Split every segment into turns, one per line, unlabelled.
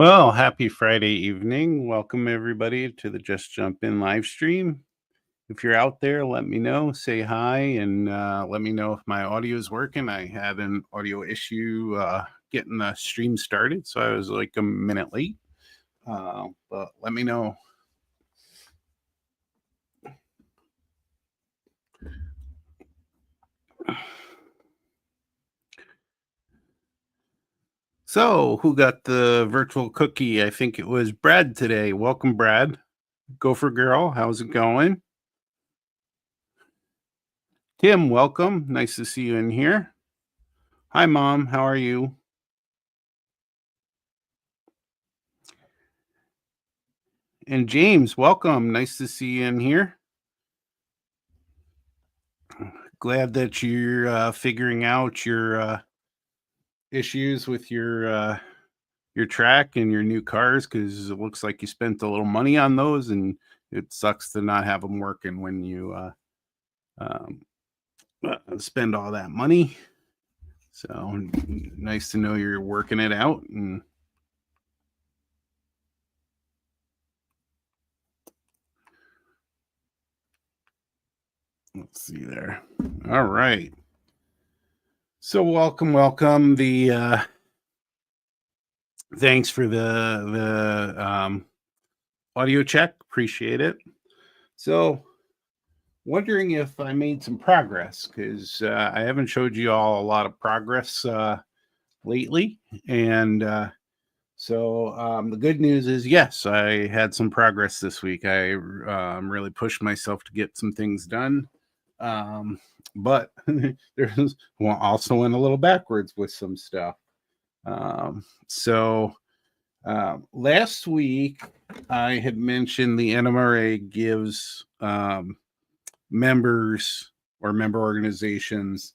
Well, happy Friday evening. Welcome everybody to the Just Jump In live stream. If you're out there, let me know, say hi, and let me know if my audio is working. I had an audio issue getting the stream started, so I was like a minute late. But let me know. So, who got the virtual cookie? I think it was Brad today. Welcome, Brad. Gopher Girl, how's it going? Tim, welcome. Nice to see you in here. Hi, Mom. How are you? And James, welcome. Nice to see you in here. Glad that you're figuring out your issues with your track and your new cars, because it looks like you spent a little money on those, and it sucks to not have them working when you um, spend all that money. So nice to know you're working it out. And let's see there. All right. So welcome. The thanks for the audio check. Appreciate it. So, wondering if I made some progress, because I haven't showed you all a lot of progress lately. And the good news is, yes, I had some progress this week. I really pushed myself to get some things done. But there's also went a little backwards with some stuff. Last week, I had mentioned the NMRA gives members or member organizations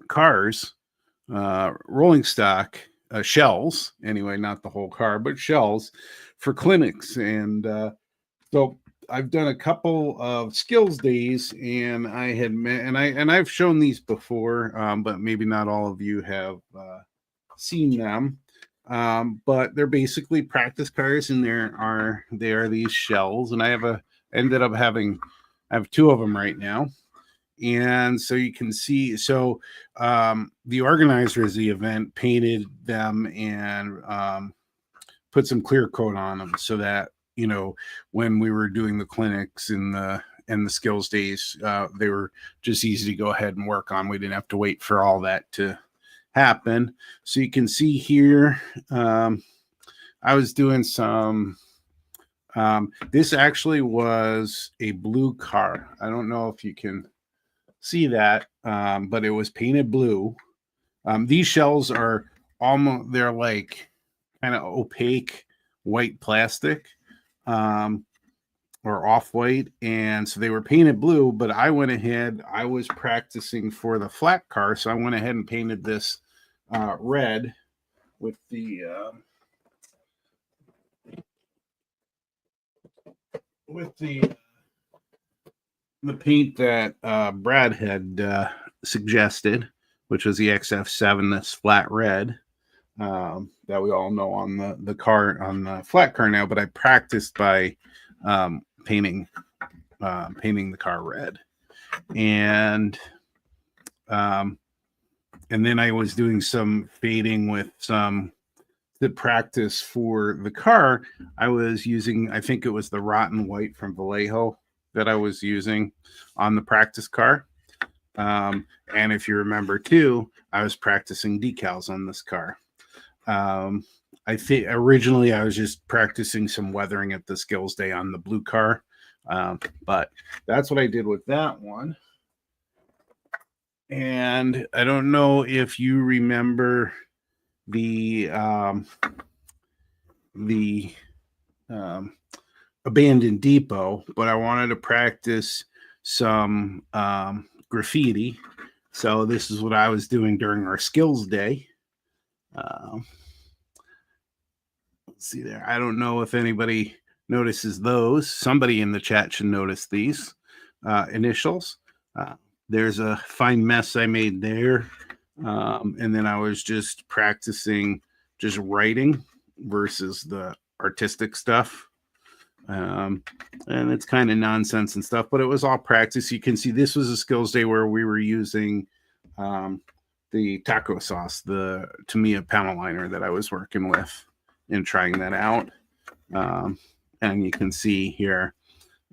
cars, rolling stock, shells, anyway, not the whole car, but shells for clinics. And so I've done a couple of skills days, and I've shown these before, but maybe not all of you have seen them. But they're basically practice cars, and they are these shells, and I have two of them right now. And so you can see, the organizers of the event painted them and put some clear coat on them, so that when we were doing the clinics and the skills days, they were just easy to go ahead and work on. We didn't have to wait for all that to happen. So you can see here, I was doing some. This actually was a blue car. I don't know if you can see that, but it was painted blue. These shells are they're like kind of opaque white plastic, or off-white, and so they were painted blue. But I was practicing for the flat car, so I went ahead and painted this red with the paint that Brad had suggested, which was the XF7, this flat red, that we all know on the car, on the flat car now. But I practiced by painting the car red, and then I was doing some fading with some the practice for the car. I was using, I think it was the Rotten White from Vallejo that I was using on the practice car. And if you remember too, I was practicing decals on this car. I think originally I was just practicing some weathering at the skills day on the blue car. But that's what I did with that one. And I don't know if you remember the abandoned depot, but I wanted to practice some graffiti. So this is what I was doing during our skills day. Let's see there. I don't know if anybody notices those. Somebody in the chat should notice these initials. There's a fine mess I made there. And then I was just practicing just writing versus the artistic stuff. And it's kind of nonsense and stuff, but it was all practice. You can see this was a skills day where we were using the taco sauce, the Tamiya panel liner that I was working with and trying that out. And you can see here,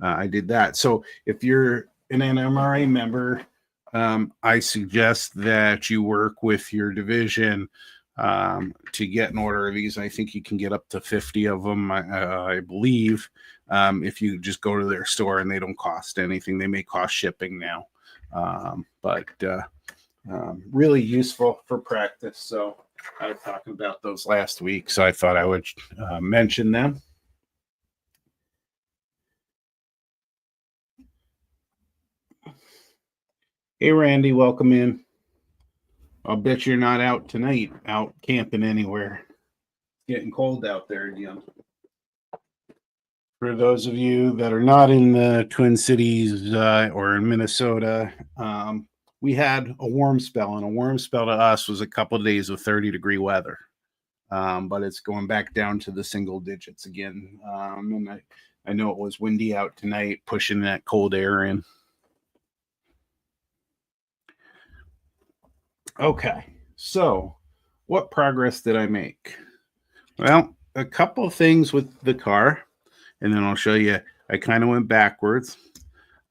I did that. So if you're an NMRA member, I suggest that you work with your division to get an order of these. I think you can get up to 50 of them, I believe, if you just go to their store, and they don't cost anything. They may cost shipping now, but really useful for practice. So I was talking about those last week, so I thought I would mention them. Hey, Randy, welcome in. I'll bet you're not out tonight, out camping anywhere. It's getting cold out there again. For those of you that are not in the Twin Cities or in Minnesota, we had a warm spell, and a warm spell to us was a couple of days of 30-degree weather. But it's going back down to the single digits again. And I know it was windy out tonight, pushing that cold air in. Okay, so what progress did I make? Well, a couple of things with the car, and then I'll show you. I kind of went backwards.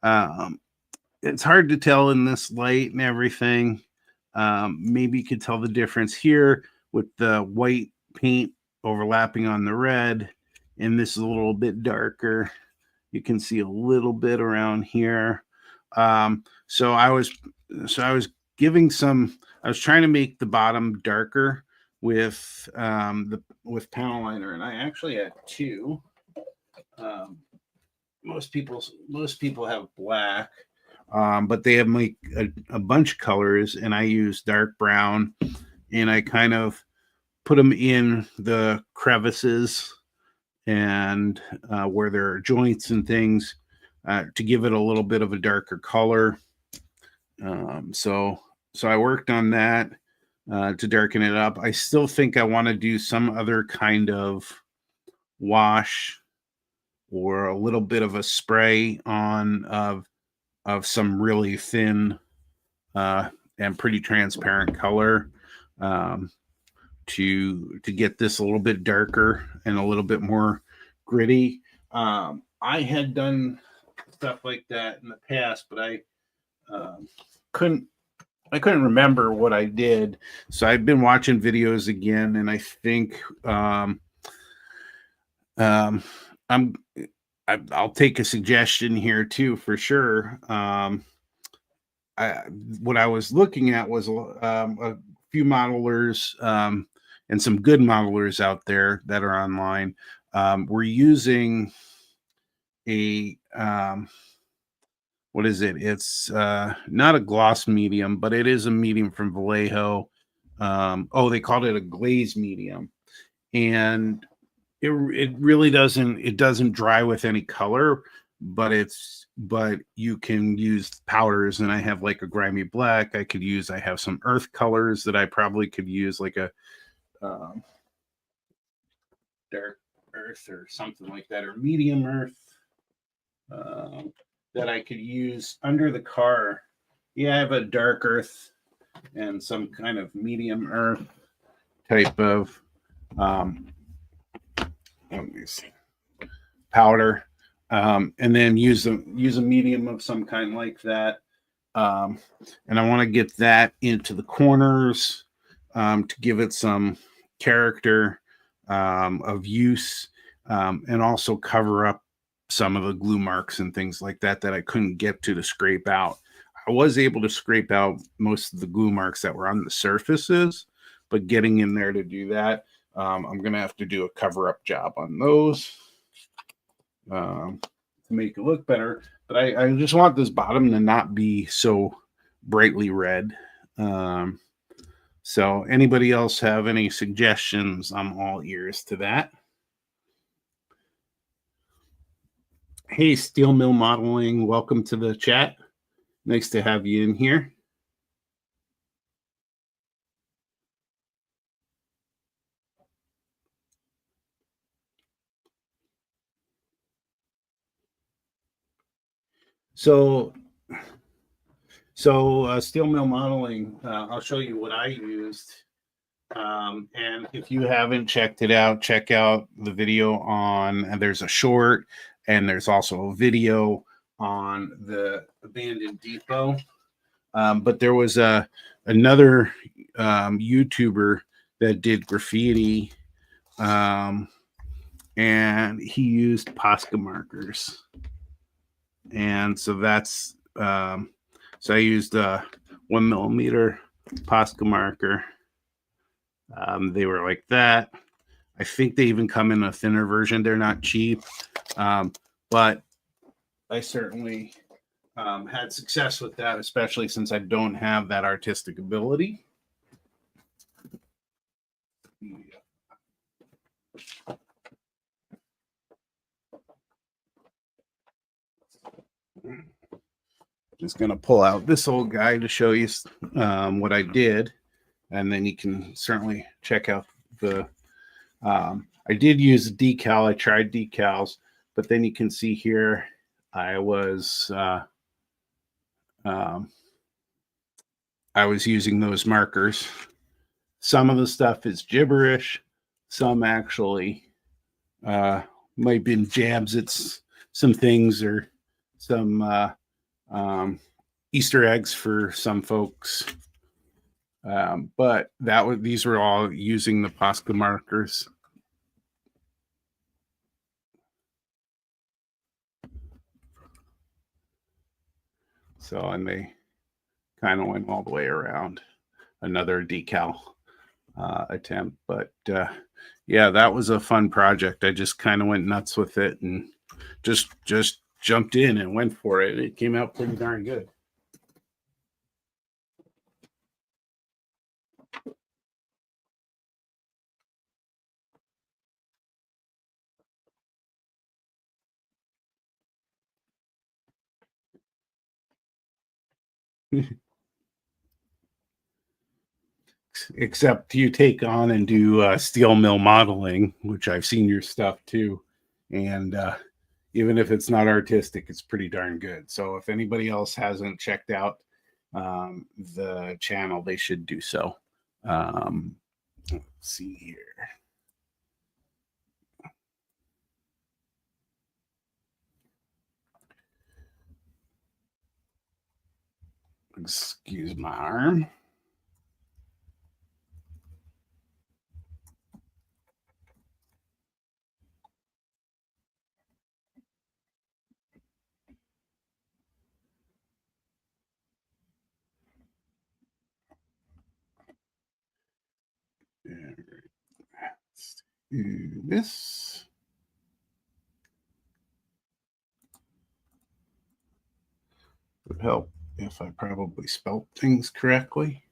It's hard to tell in this light and everything. Maybe you could tell the difference here with the white paint overlapping on the red, and this is a little bit darker. You can see a little bit around here. So I was giving some. I was trying to make the bottom darker with panel liner, and I actually had two. Most people have black, but they have like a bunch of colors, and I use dark brown, and I kind of put them in the crevices and where there are joints and things to give it a little bit of a darker color. So I worked on that to darken it up. I still think I want to do some other kind of wash or a little bit of a spray on of some really thin and pretty transparent color to get this a little bit darker and a little bit more gritty. I had done stuff like that in the past, but I couldn't remember what I did. So I've been watching videos again, and I think I'll take a suggestion here too, for sure. What I was looking at was a few modelers and some good modelers out there that are online. We're using a what is it? It's not a gloss medium, but it is a medium from Vallejo. They called it a glaze medium, and it really doesn't dry with any color, but you can use powders, and I have like a grimy black I have some earth colors that I probably could use, like a dark earth or something like that, or medium earth that I could use under the car. Yeah, I have a dark earth and some kind of medium earth type of powder, and then use a medium of some kind like that. And I want to get that into the corners to give it some character of use, and also cover up some of the glue marks and things like that I couldn't get to scrape out. I was able to scrape out most of the glue marks that were on the surfaces, but getting in there to do that, I'm going to have to do a cover-up job on those to make it look better. But I just want this bottom to not be so brightly red. So anybody else have any suggestions? I'm all ears to that. Hey, Steel Mill Modeling, welcome to the chat. Nice to have you in here. So steel mill modeling, I'll show you what I used. And if you haven't checked it out, check out the video on, and there's a short, and there's also a video on the abandoned depot. But there was another YouTuber that did graffiti, and he used Posca markers. And so that's so I used a 1mm Posca marker. They were like that. I think they even come in a thinner version. They're not cheap, but I certainly had success with that, especially since I don't have that artistic ability. Just going to pull out this old guy to show you what I did, and then you can certainly check out the I did use a decal. I tried decals, but then you can see here I was using those markers. Some of the stuff is gibberish. Some actually might have been jabs at some things, or some Easter eggs for some folks. But these were all using the Posca markers. So, and they kind of went all the way around. Another decal attempt, but yeah, that was a fun project. I just kind of went nuts with it and just jumped in and went for it. It came out pretty darn good. Except you take on and do steel mill modeling, which I've seen your stuff too, and even if it's not artistic, it's pretty darn good. So if anybody else hasn't checked out the channel, they should do so. Let's see here. Excuse my arm. Let's do this. Would help if I probably spelt things correctly.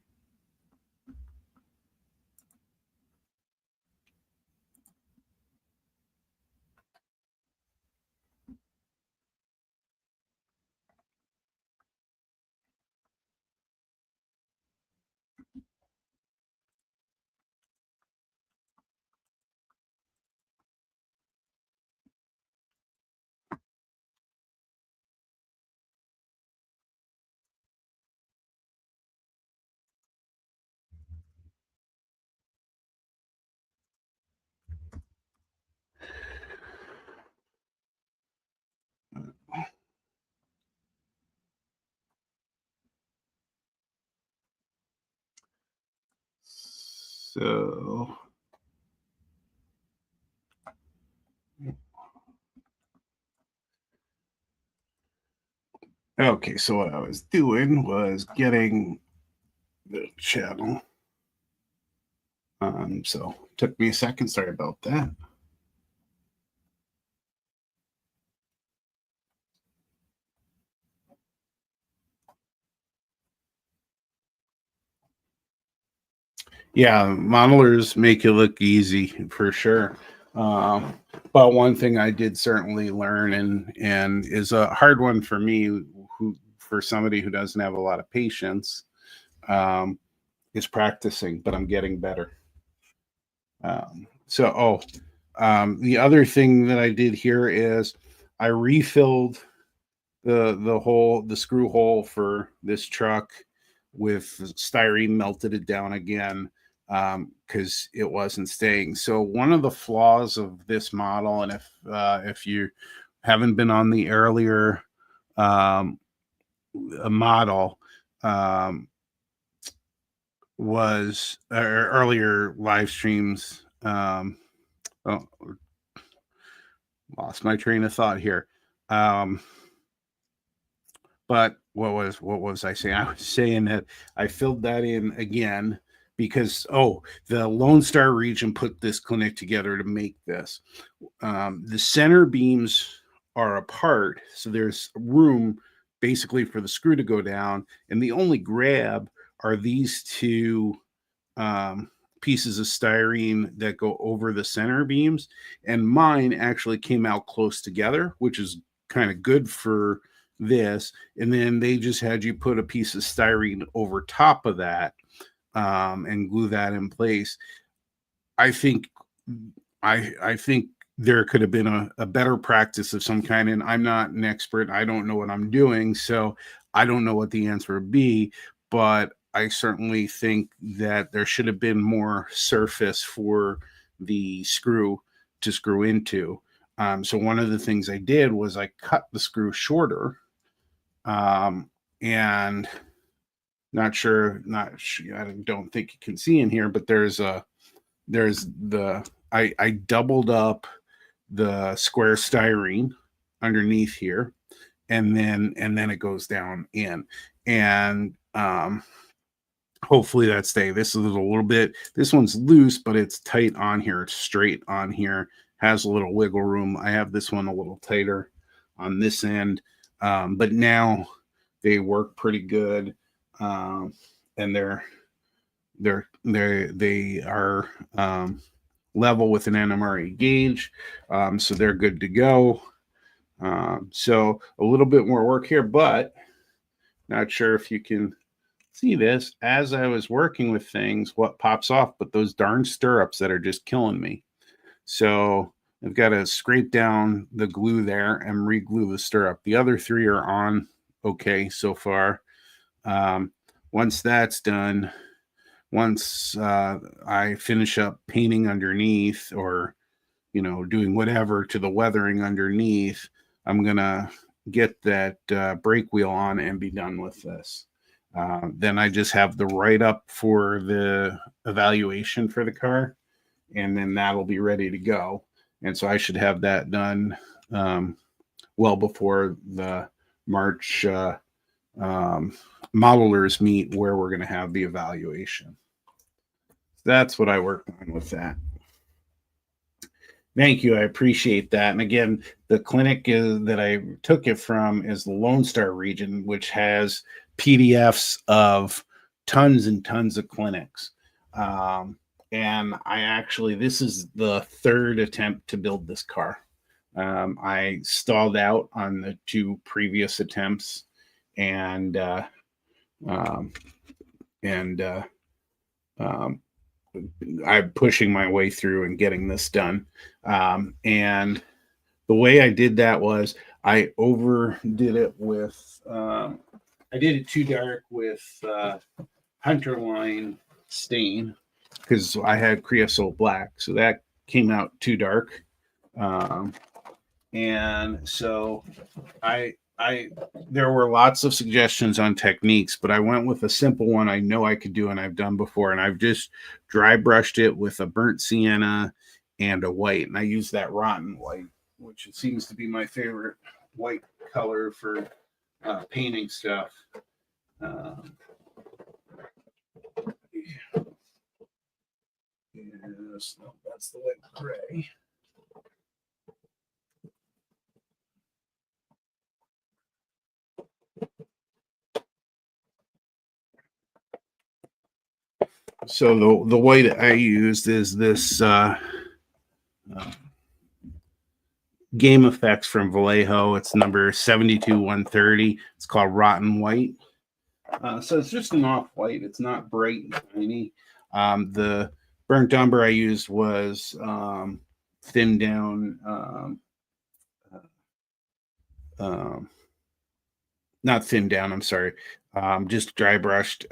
So okay, so what I was doing was getting the channel. So it took me a second. Sorry about that. Yeah, modelers make it look easy for sure. But one thing I did certainly learn, and is a hard one for me, for somebody who doesn't have a lot of patience, is practicing. But I'm getting better. The other thing that I did here is I refilled the screw hole for this truck with styrene, melted it down again because it wasn't staying. So one of the flaws of this model, and if you haven't been on the earlier um, model, um, was earlier live streams. Oh, lost my train of thought here. Um, but what was I saying? I was saying that I filled that in again because the Lone Star region put this clinic together to make this. The center beams are apart, so there's room basically for the screw to go down, and the only grab are these two um, pieces of styrene that go over the center beams, and mine actually came out close together, which is kind of good for this. And then they just had you put a piece of styrene over top of that and glue that in place. I think I think there could have been a better practice of some kind, and I'm not an expert. I don't know what I'm doing, so I don't know what the answer would be, but I certainly think that there should have been more surface for the screw to screw into. So one of the things I did was I cut the screw shorter, and I don't think you can see in here, but I doubled up the square styrene underneath here, and then it goes down in, and hopefully that stay. This is a little bit. This one's loose, but it's tight on here. It's straight on here. Has a little wiggle room. I have this one a little tighter on this end, but now they work pretty good, and they are level with an NMRA gauge, so they're good to go. So a little bit more work here, but not sure if you can see this. As I was working with things, what pops off but those darn stirrups that are just killing me. So I've got to scrape down the glue there and re-glue the stirrup. The other three are on okay so far. Once that's done, once I finish up painting underneath, or doing whatever to the weathering underneath, I'm gonna get that brake wheel on and be done with this. Then I just have the write-up for the evaluation for the car, and then that'll be ready to go. And so I should have that done well before the March modelers meet, where we're going to have the evaluation. That's what I worked on with that. Thank you. I appreciate that. And again, the clinic that I took it from is the Lone Star region, which has PDFs of tons and tons of clinics. And this is the third attempt to build this car. I stalled out on the two previous attempts, and I'm pushing my way through and getting this done. And the way I did that was I overdid it with, I did it too dark with Hunter Line stain, because I had creosote black. So that came out too dark. And so there were lots of suggestions on techniques, but I went with a simple one I know I could do and I've done before. And I've just dry brushed it with a burnt sienna and a white. And I use that rotten white, which seems to be my favorite white color for painting stuff. Yes, no, that's the white gray. So the white I used is this Game Effects from Vallejo. It's number 72130. It's called Rotten White. So it's just an off white. It's not bright and shiny. The burnt umber I used was thinned down not thinned down, I'm sorry, just dry brushed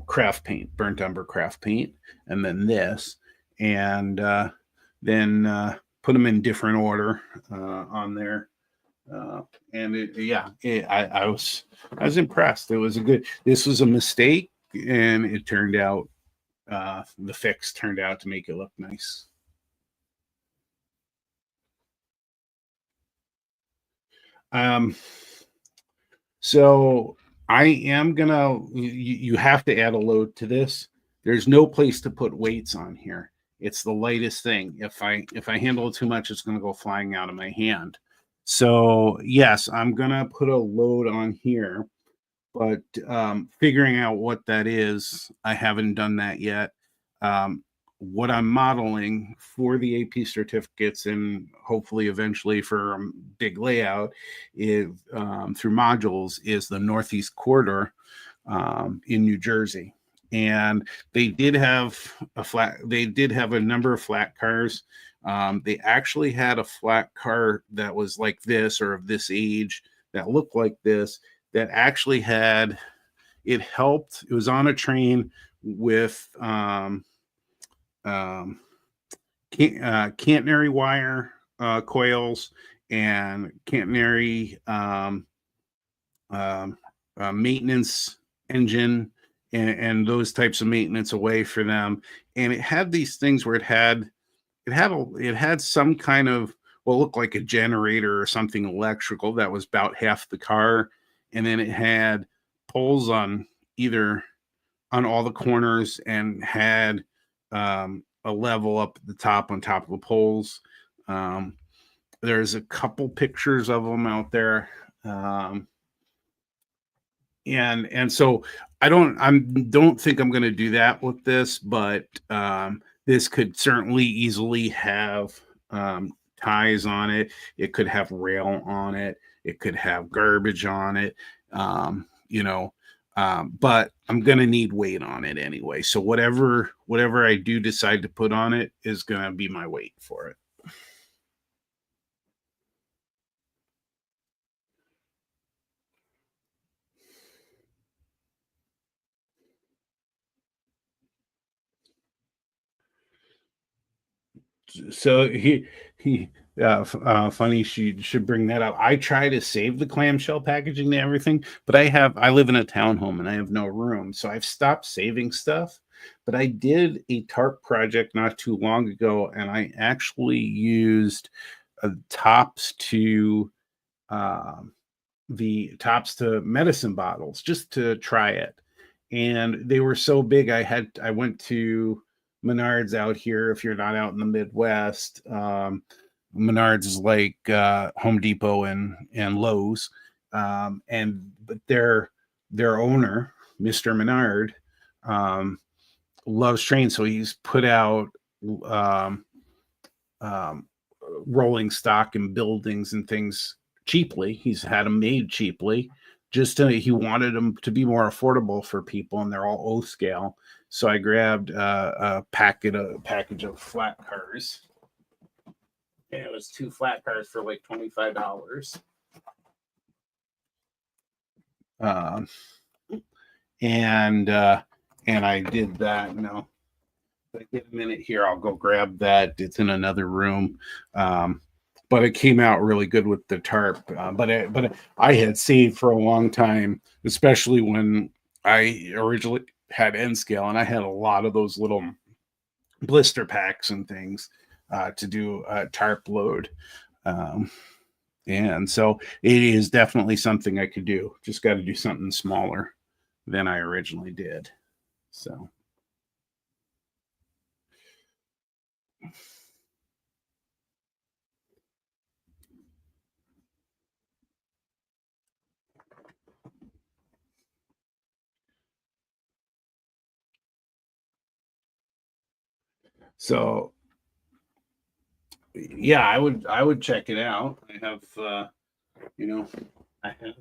craft paint, burnt umber craft paint, and then this, and then put them in different order on there. And yeah, I was impressed. It was a good. This was a mistake, and it turned out the fix turned out to make it look nice. Um, so I am gonna. You have to add a load to this. There's no place to put weights on here. It's the lightest thing. If I handle it too much, it's gonna go flying out of my hand. So yes, I'm gonna put a load on here, but figuring out what that is, I haven't done that yet. What I'm modeling for the AP certificates and hopefully eventually for big layout is through modules is the Northeast Corridor in New Jersey. And they did have a number of flat cars. They actually had a flat car that was like this or of this age that looked like this that actually had it helped. It was on a train with um, catenary wire coils and catenary maintenance engine and those types of maintenance away for them. And it had these things where it had some kind of what looked like a generator or something electrical that was about half the car, and then it had poles on either on all the corners and had a level up at the top on top of the poles. Um, there's a couple pictures of them out there. And so I don't think I'm going to do that with this, but this could certainly easily have ties on it. It could have rail on it. It could have garbage on it. You know, but I'm going to need weight on it anyway. So whatever I do decide to put on it is going to be my weight for it. So he funny she should bring that up. I try to save the clamshell packaging and everything, but I live in a townhome and I have no room, so I've stopped saving stuff. But I did a tarp project not too long ago, and I actually used tops to um, the tops to medicine bottles just to try it. And they were so big, I went to Menards out here. If you're not out in the Midwest, Menards is like Home Depot and Lowe's. But their owner, Mr. Menard, um, loves trains, so he's put out um, um, rolling stock and buildings and things cheaply. He's had them made cheaply. He wanted them to be more affordable for people, and they're all O scale. So I grabbed a package of flat cars. And it was two flat cars for like $25. Um, and I did that. If I get a minute here, I'll go grab that. It's in another room. But it came out really good with the tarp. But I had saved for a long time, especially when I originally had N scale, and I had a lot of those little blister packs and things to do a tarp load. Um, and so it is definitely something I could do. Just got to do something smaller than I originally did. So. So yeah, I would check it out. You know, I have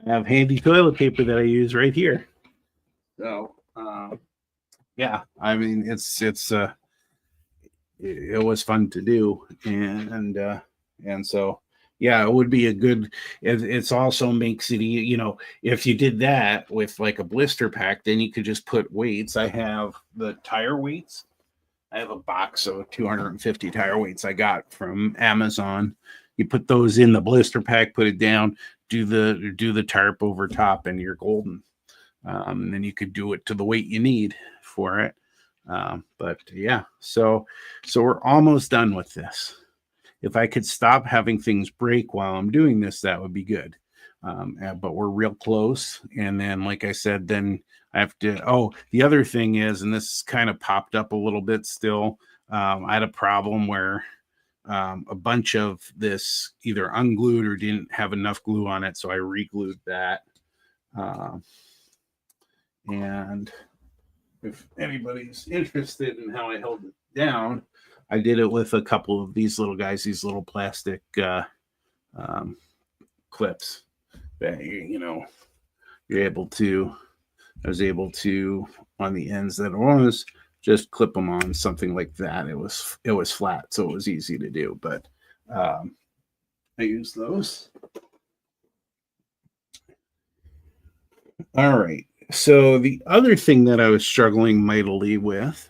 I have handy toilet paper that I use right here. So yeah, I mean it was fun to do, and so Yeah, it would be a good. It's also makes it, if you did that with like a blister pack, then you could just put weights. I have the tire weights. I have a box of 250 tire weights I got from Amazon. You put those in the blister pack, put it down, do the tarp over top, and you're golden. And then you could do it to the weight you need for it. But yeah, so we're almost done with this. If I could stop having things break while I'm doing this, that would be good. But we're real close. And then, like I said, then I have to. Oh, the other thing is, and this kind of popped up a little bit still. I had a problem where a bunch of this either unglued or didn't have enough glue on it, so I re-glued that. And if anybody's interested in how I held it down, I did it with a couple of these little guys, these little plastic clips that you're able to. I was able to, on the ends that it was, just clip them on something like that. It was flat, so it was easy to do. But I used those. All right. So the other thing that I was struggling mightily with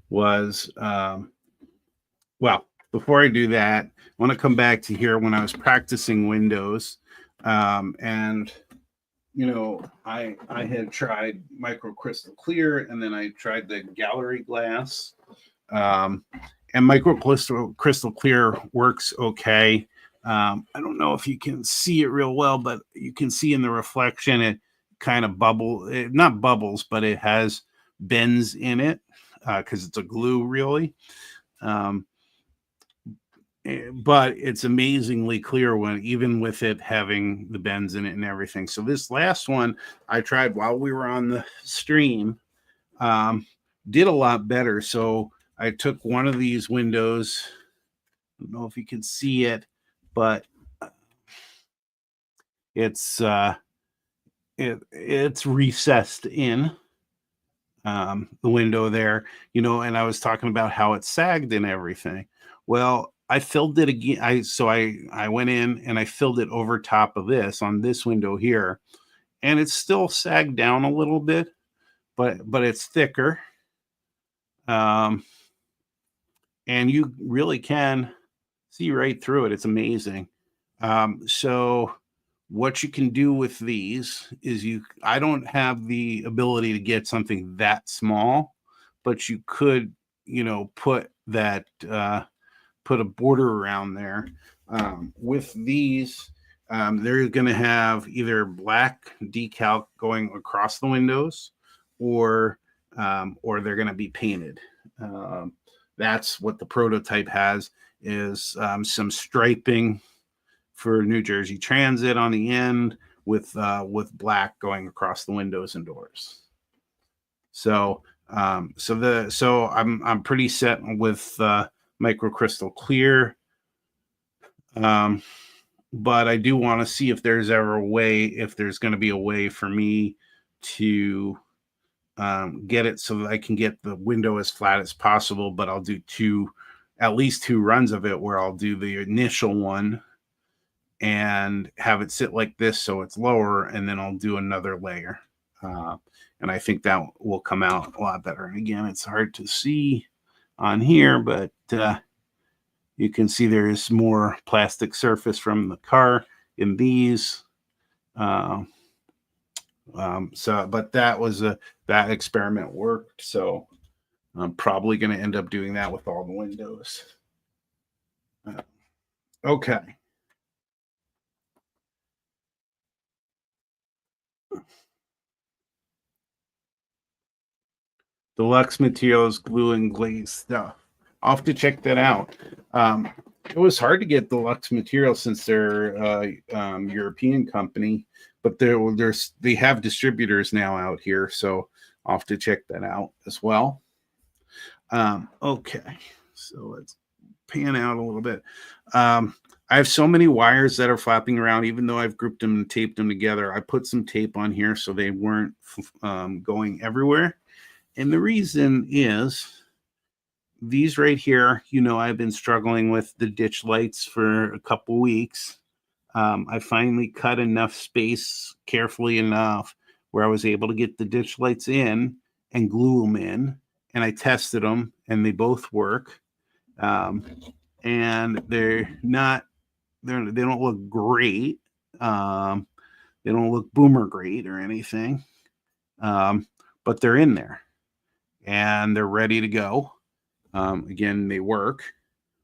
was, well, before I do that, I want to come back to here when I was practicing windows. And, I had tried microcrystal clear, and then I tried the gallery glass. And microcrystal clear works okay. I don't know if you can see it real well, but you can see in the reflection it kind of not bubbles, but it has bends in it because it's a glue, really. But it's amazingly clear even with it having the bends in it and everything. So this last one I tried while we were on the stream, did a lot better. So I took one of these windows. I don't know if you can see it, but it's recessed in the window there, and I was talking about how it sagged and everything. Well, I filled it again. I went in and I filled it over top of this on this window here, and it's still sagged down a little bit, but it's thicker. And you really can see right through it. It's amazing. So what you can do with these is I don't have the ability to get something that small, but you could, put that, put a border around there. With these, they're going to have either black decal going across the windows or they're going to be painted. That's what the prototype has, is some striping for New Jersey Transit on the end with black going across the windows and doors. So I'm pretty set with microcrystal clear. But I do want to see if there's going to be a way for me to get it so that I can get the window as flat as possible, but I'll do at least two runs of it where I'll do the initial one and have it sit like this so it's lower, and then I'll do another layer. And I think that will come out a lot better. And again, it's hard to see on here, but you can see there's more plastic surface from the car in these. But that experiment worked. So I'm probably going to end up doing that with all the windows. Okay. Deluxe Materials glue and glaze stuff. I'll have to check that out. It was hard to get Deluxe Materials since they're European company, but they have distributors now out here, so I'll have to check that out as well. Okay, so let's pan out a little bit. I have so many wires that are flapping around, even though I've grouped them and taped them together. I put some tape on here so they weren't going everywhere. And the reason is these right here, I've been struggling with the ditch lights for a couple weeks. I finally cut enough space carefully enough where I was able to get the ditch lights in and glue them in. And I tested them and they both work. And they don't look great. They don't look boomer great or anything. But they're in there and they're ready to go. Again, they work,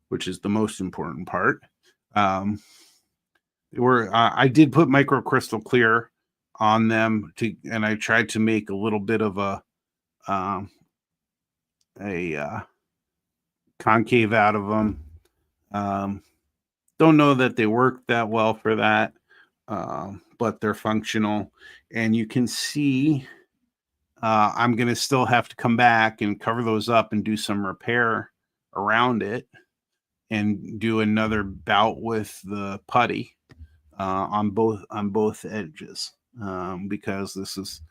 which is the most important part. I did put microcrystal clear on them and I tried to make a little bit of a concave out of them. Don't know that they work that well for that, but they're functional. And you can see I'm going to still have to come back and cover those up and do some repair around it and do another bout with the putty on both edges, because this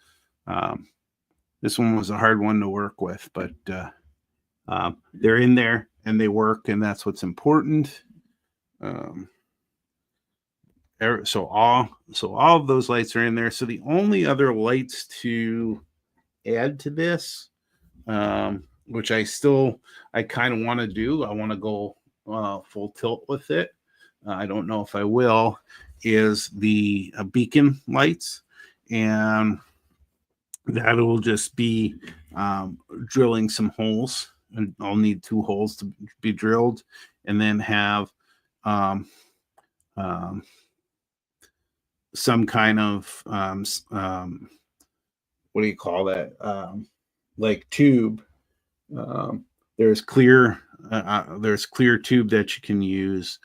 one was a hard one to work with, but they're in there and they work, and that's what's important. So all of those lights are in there. So the only other lights to add to this, which I kind of want to do, I want to go full tilt with it. I don't know if I will, is the beacon lights, and that will just be drilling some holes, and I'll need 2 holes to be drilled, and then have some kind of what do you call that? Like tube. There's clear tube that you can use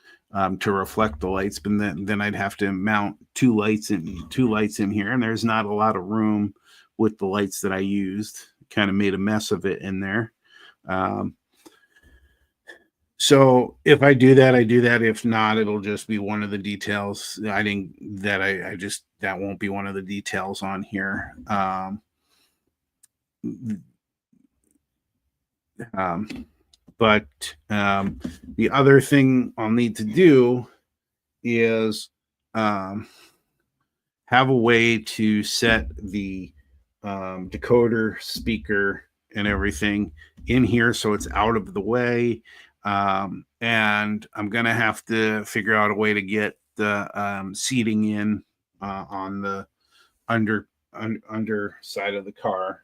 to reflect the lights, but then I'd have to mount 2 lights in here, and there's not a lot of room with the lights that I used. Kind of made a mess of it in there. So if I do that, I do that. If not, it'll just be one of the details. That won't be one of the details on here. But the other thing I'll need to do is have a way to set the decoder, speaker, and everything in here so it's out of the way. And I'm going to have to figure out a way to get the seating in on the under side of the car.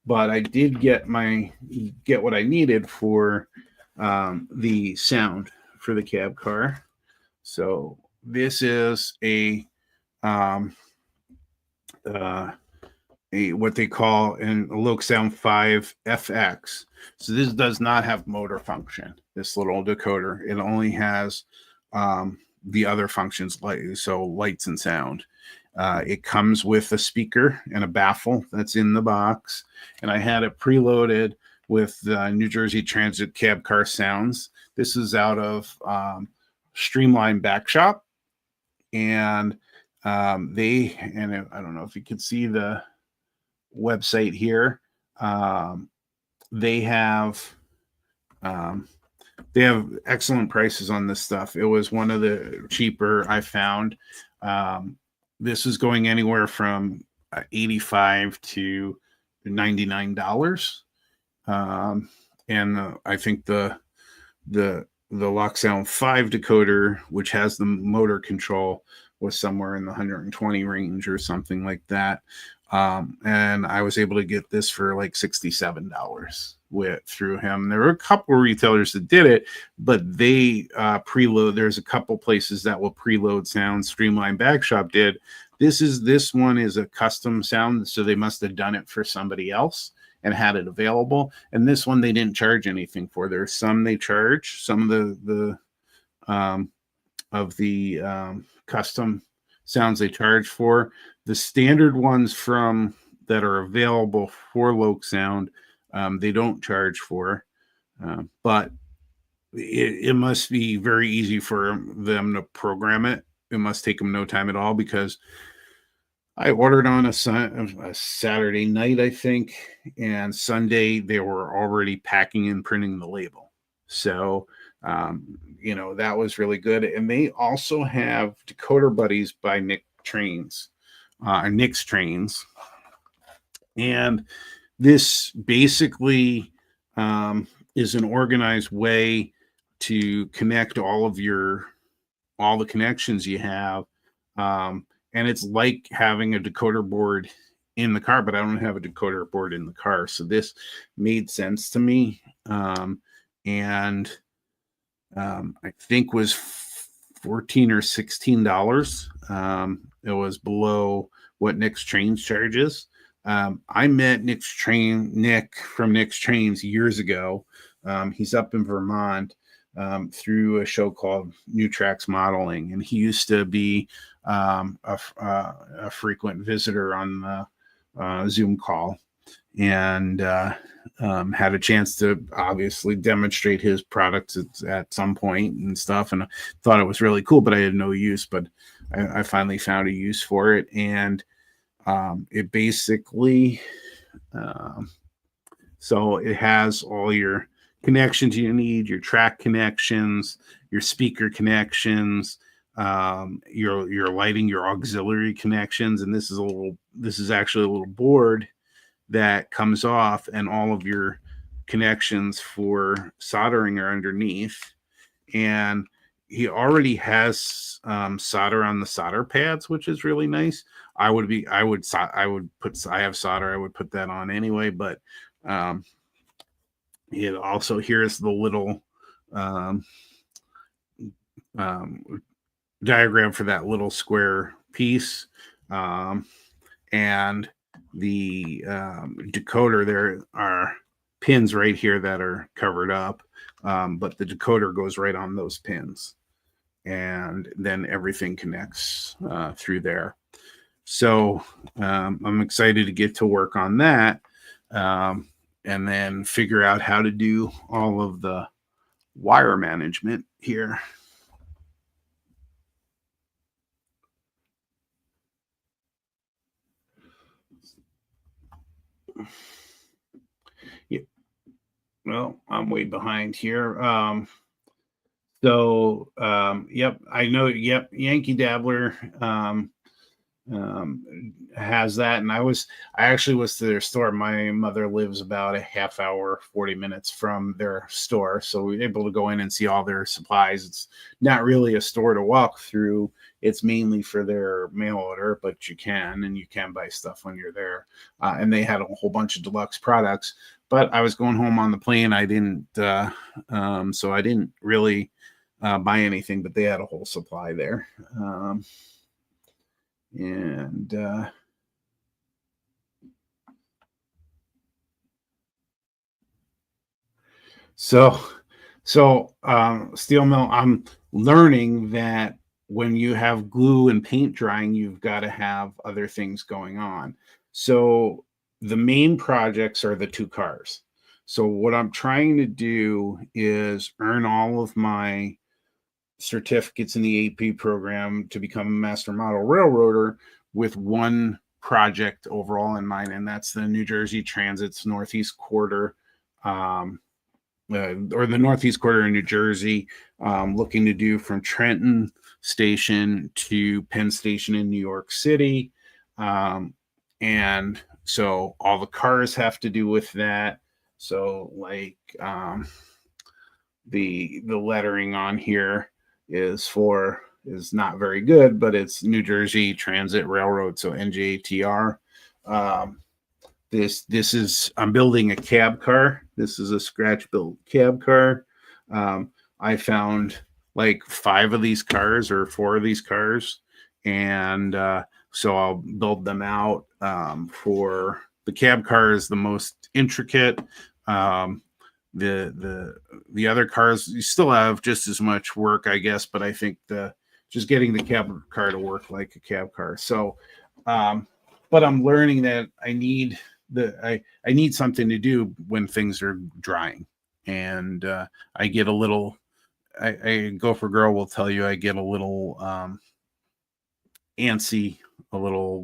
But I did get what I needed for the sound for the cab car. So this is a what they call a Loc Sound 5 FX. So this does not have motor function, this little decoder. It only has the other functions, so lights and sound. It comes with a speaker and a baffle that's in the box, and I had it preloaded with New Jersey Transit cab car sounds. This is out of Streamline Backshop, and I don't know if you can see the website here. They have excellent prices on this stuff. It was one of the cheaper I found. This is going anywhere from $85 to $99. And I think the Loc Sound 5 decoder, which has the motor control, was somewhere in the 120 range or something like that. And I was able to get this for like $67 through him. There were a couple of retailers that did it, but they preload. There's a couple places that will preload sounds. Streamline Backshop did. This one is a custom sound, so they must have done it for somebody else and had it available. And this one they didn't charge anything for. There's some they charge, some of the custom sounds they charge for. The standard ones that are available for Loc Sound, they don't charge for, but it must be very easy for them to program it. It must take them no time at all, because I ordered on a Saturday night, I think, and Sunday they were already packing and printing the label. So, that was really good. And they also have Decoder Buddies by Nick's Trains, and this basically is an organized way to connect all the connections you have. And it's like having a decoder board in the car, but I don't have a decoder board in the car. So this made sense to me. And I think was 14 or $16. It was below what Nick's Trains charges. I met Nick from Nick's Trains years ago. He's up in Vermont, through a show called New Tracks Modeling, and he used to be a frequent visitor on the Zoom call, and had a chance to obviously demonstrate his products at some point and stuff, and I thought it was really cool, but I had no use. But I finally found a use for it, and it basically, so it has all your connections you need, your track connections, your speaker connections, your lighting, your auxiliary connections, and this is actually a little board that comes off, and all of your connections for soldering are underneath. And he already has solder on the solder pads, which is really nice. I have solder. I would put that on anyway, but it also, here's the little um, diagram for that little square piece, and the decoder. There are pins right here that are covered up, but the decoder goes right on those pins, and then everything connects through there. So I'm excited to get to work on that, and then figure out how to do all of the wire management here. Yeah. Well, I'm way behind here. Yep, I know. Yep, Yankee Dabbler has that, and I actually was to their store. My mother lives about a half hour, 40 minutes from their store, so we were able to go in and see all their supplies. It's not really a store to walk through. It's mainly for their mail order, but you can buy stuff when you're there. And they had a whole bunch of deluxe products, but I was going home on the plane. I didn't, so I didn't really buy anything, but they had a whole supply there. And so steel mill, I'm learning that when you have glue and paint drying, you've got to have other things going on. So the main projects are the two cars. So what I'm trying to do is earn all of my certificates in the AP program to become a master model railroader with one project overall in mind, and that's the New Jersey Transit's Northeast Quarter, or the Northeast Quarter in New Jersey, looking to do from Trenton Station to Penn Station in New York City. And so all the cars have to do with that. So like the lettering on here is not very good, but it's New Jersey Transit Railroad, so NJTR. This is, I'm building a cab car. This is a scratch built cab car. I found like 5 of these cars or 4 of these cars, and so I'll build them out. For the cab car is the most intricate. The other cars, you still have just as much work, I guess, but I think just getting the cab car to work like a cab car. So, but I'm learning that I need something to do when things are drying, and I get a little. I Gopher Girl will tell you I get a little antsy a little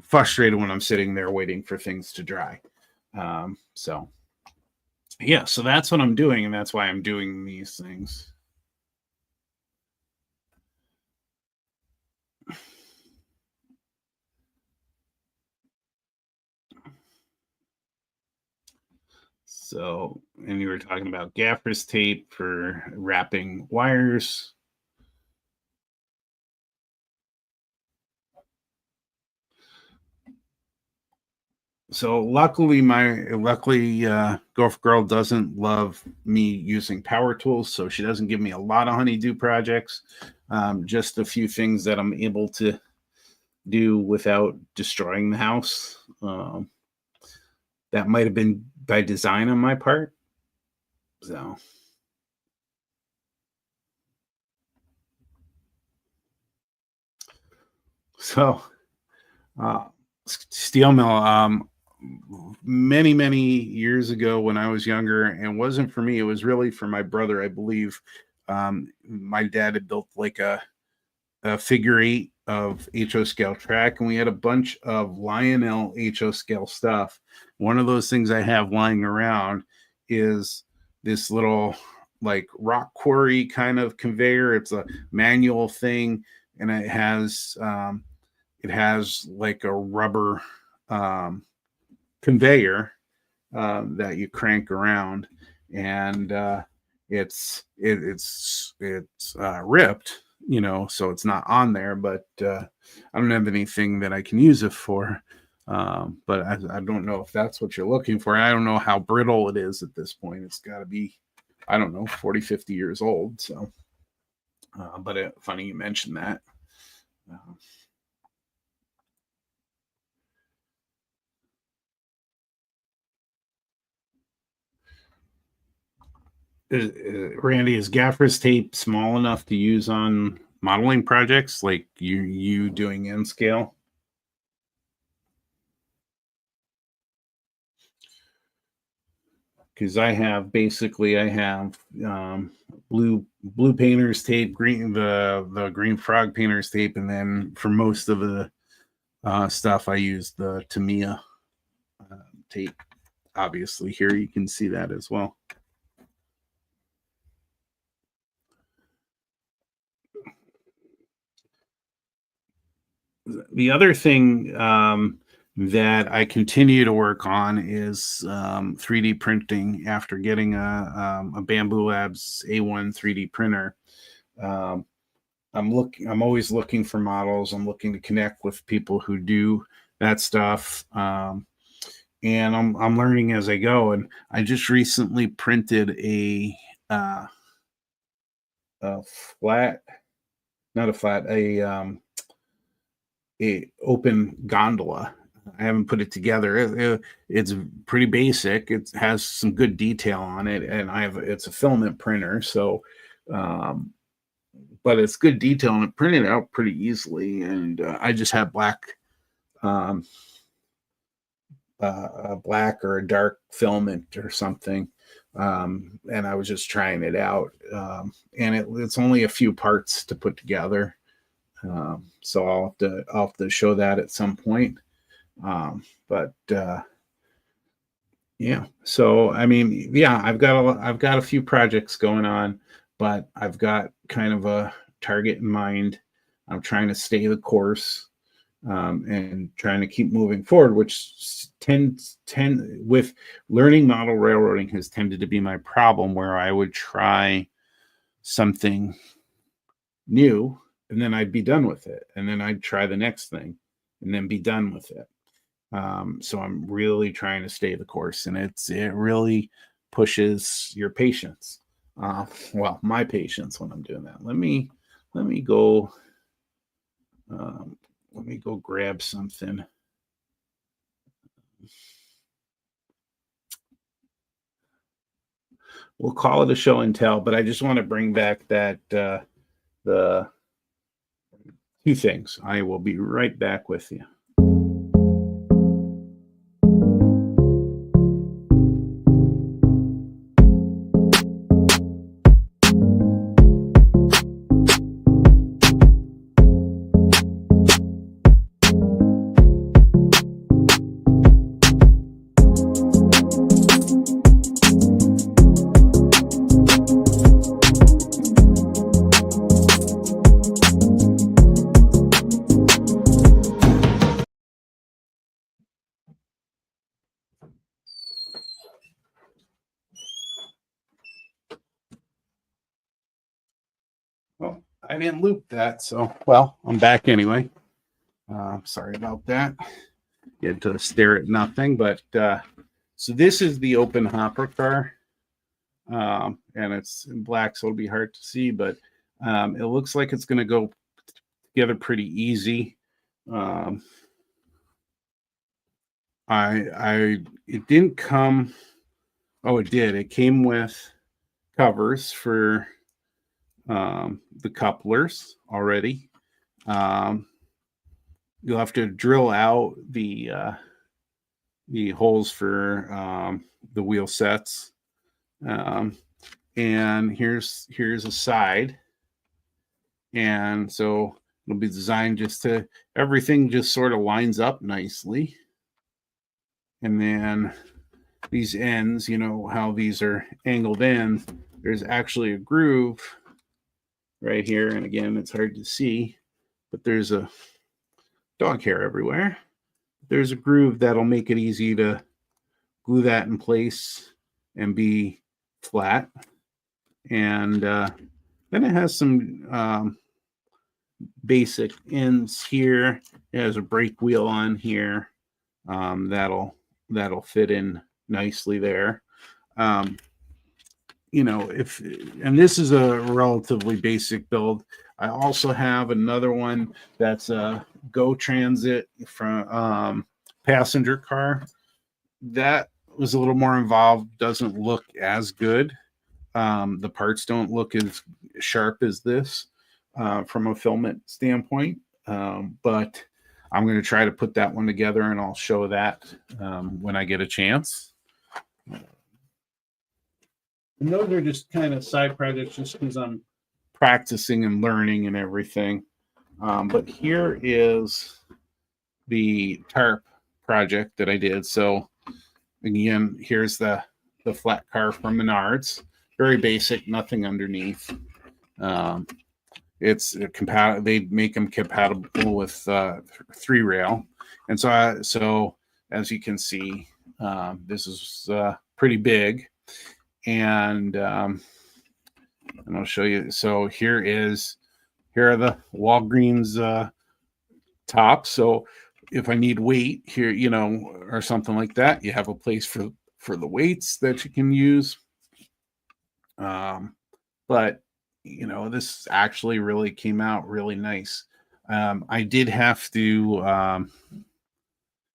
frustrated when I'm sitting there waiting for things to dry. So yeah, so that's what I'm doing, and that's why I'm doing these things. So, and you were talking about gaffer's tape for wrapping wires. So luckily, Gopher Girl doesn't love me using power tools, so she doesn't give me a lot of honeydew projects. Just a few things that I'm able to do without destroying the house. That might have been by design on my part. So steel mill. Many years ago when I was younger, and it wasn't for me, it was really for my brother, I believe. My dad had built like a figure 8 of HO scale track, and we had a bunch of Lionel HO scale stuff. One of those things I have lying around is this little like rock quarry kind of conveyor. It's a manual thing, and it has like a rubber conveyor that you crank around, and it's ripped, so it's not on there, but I don't have anything that I can use it for. But I don't know if that's what you're looking for. I don't know how brittle it is at this point. It's got to be, I don't know, 40, 50 years old. So, but funny you mentioned that. Randy, is gaffer's tape small enough to use on modeling projects like you doing N scale? Because I have blue painter's tape, the green frog painter's tape, and then for most of the stuff I use the Tamiya tape. Obviously, here you can see that as well. The other thing that I continue to work on is 3D printing. After getting a Bamboo Labs A1 3D printer, I'm always looking for models. I'm looking to connect with people who do that stuff, and I'm learning as I go. And I just recently printed a flat, not a flat, a open gondola. I haven't put it together. It's pretty basic. It has some good detail on it, and it's a filament printer, so but it's good detail and it printed out pretty easily. And I just have a black or a dark filament or something, and I was just trying it out, and it's only a few parts to put together. So I'll have to show that at some point. But yeah, so I mean, yeah, I've got a few projects going on, but I've got kind of a target in mind. I'm trying to stay the course, and trying to keep moving forward, which tend with learning model railroading has tended to be my problem, where I would try something new and then I'd be done with it, and then I'd try the next thing and then be done with it. So I'm really trying to stay the course, and it really pushes your patience. Well, my patience when I'm doing that. Let me go. Let me go grab something. We'll call it a show and tell, but I just want to bring back that the two things. I will be right back with you. I didn't loop that, so well, I'm back anyway. Sorry about that. You had to stare at nothing, but so this is the open hopper car, and it's in black, so it'll be hard to see, but it looks like it's going to go together pretty easy. It didn't come. Oh, it did. It came with covers for the couplers already. You'll have to drill out the holes for the wheel sets. And here's a side. And so it'll be designed just to, everything just sort of lines up nicely. And then these ends, you know how these are angled in, there's actually a groove right here. And again, it's hard to see, but there's a dog hair everywhere. There's a groove that'll make it easy to glue that in place and be flat. And then it has some basic ends here. It has a brake wheel on here. That'll fit in nicely there. You know, and this is a relatively basic build. I also have another one that's a Go Transit from passenger car. That was a little more involved, doesn't look as good. The parts don't look as sharp as this from a filament standpoint, but I'm going to try to put that one together, and I'll show that when I get a chance. And those are just kind of side projects just because I'm practicing and learning and everything. But here is the tarp project that I did. So again, here's the flat car from Menards. Very basic, nothing underneath. It's compatible. They make them compatible with 3-rail, and so as you can see, this is pretty big. And I'll show you. So here are the Walgreens tops. So if I need weight here, you know, or something like that, you have a place for the weights that you can use. But you know, this actually really came out really nice. I did have to,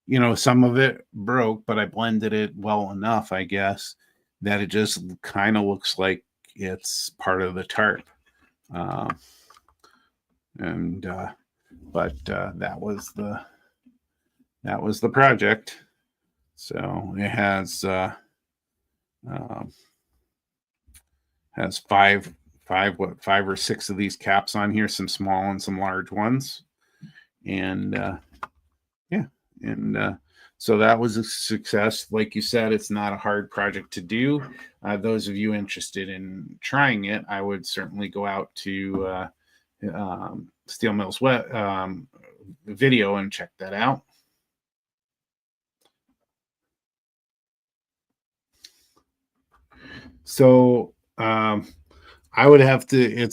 you know, some of it broke, but I blended it well enough, I guess, that it just kind of looks like it's part of the tarp. But that was the project. So it has five or six of these caps on here, some small and some large ones. And yeah, and so that was a success. Like you said, it's not a hard project to do. Those of you interested in trying it, I would certainly go out to Steel Mill's web video and check that out. So I would have to,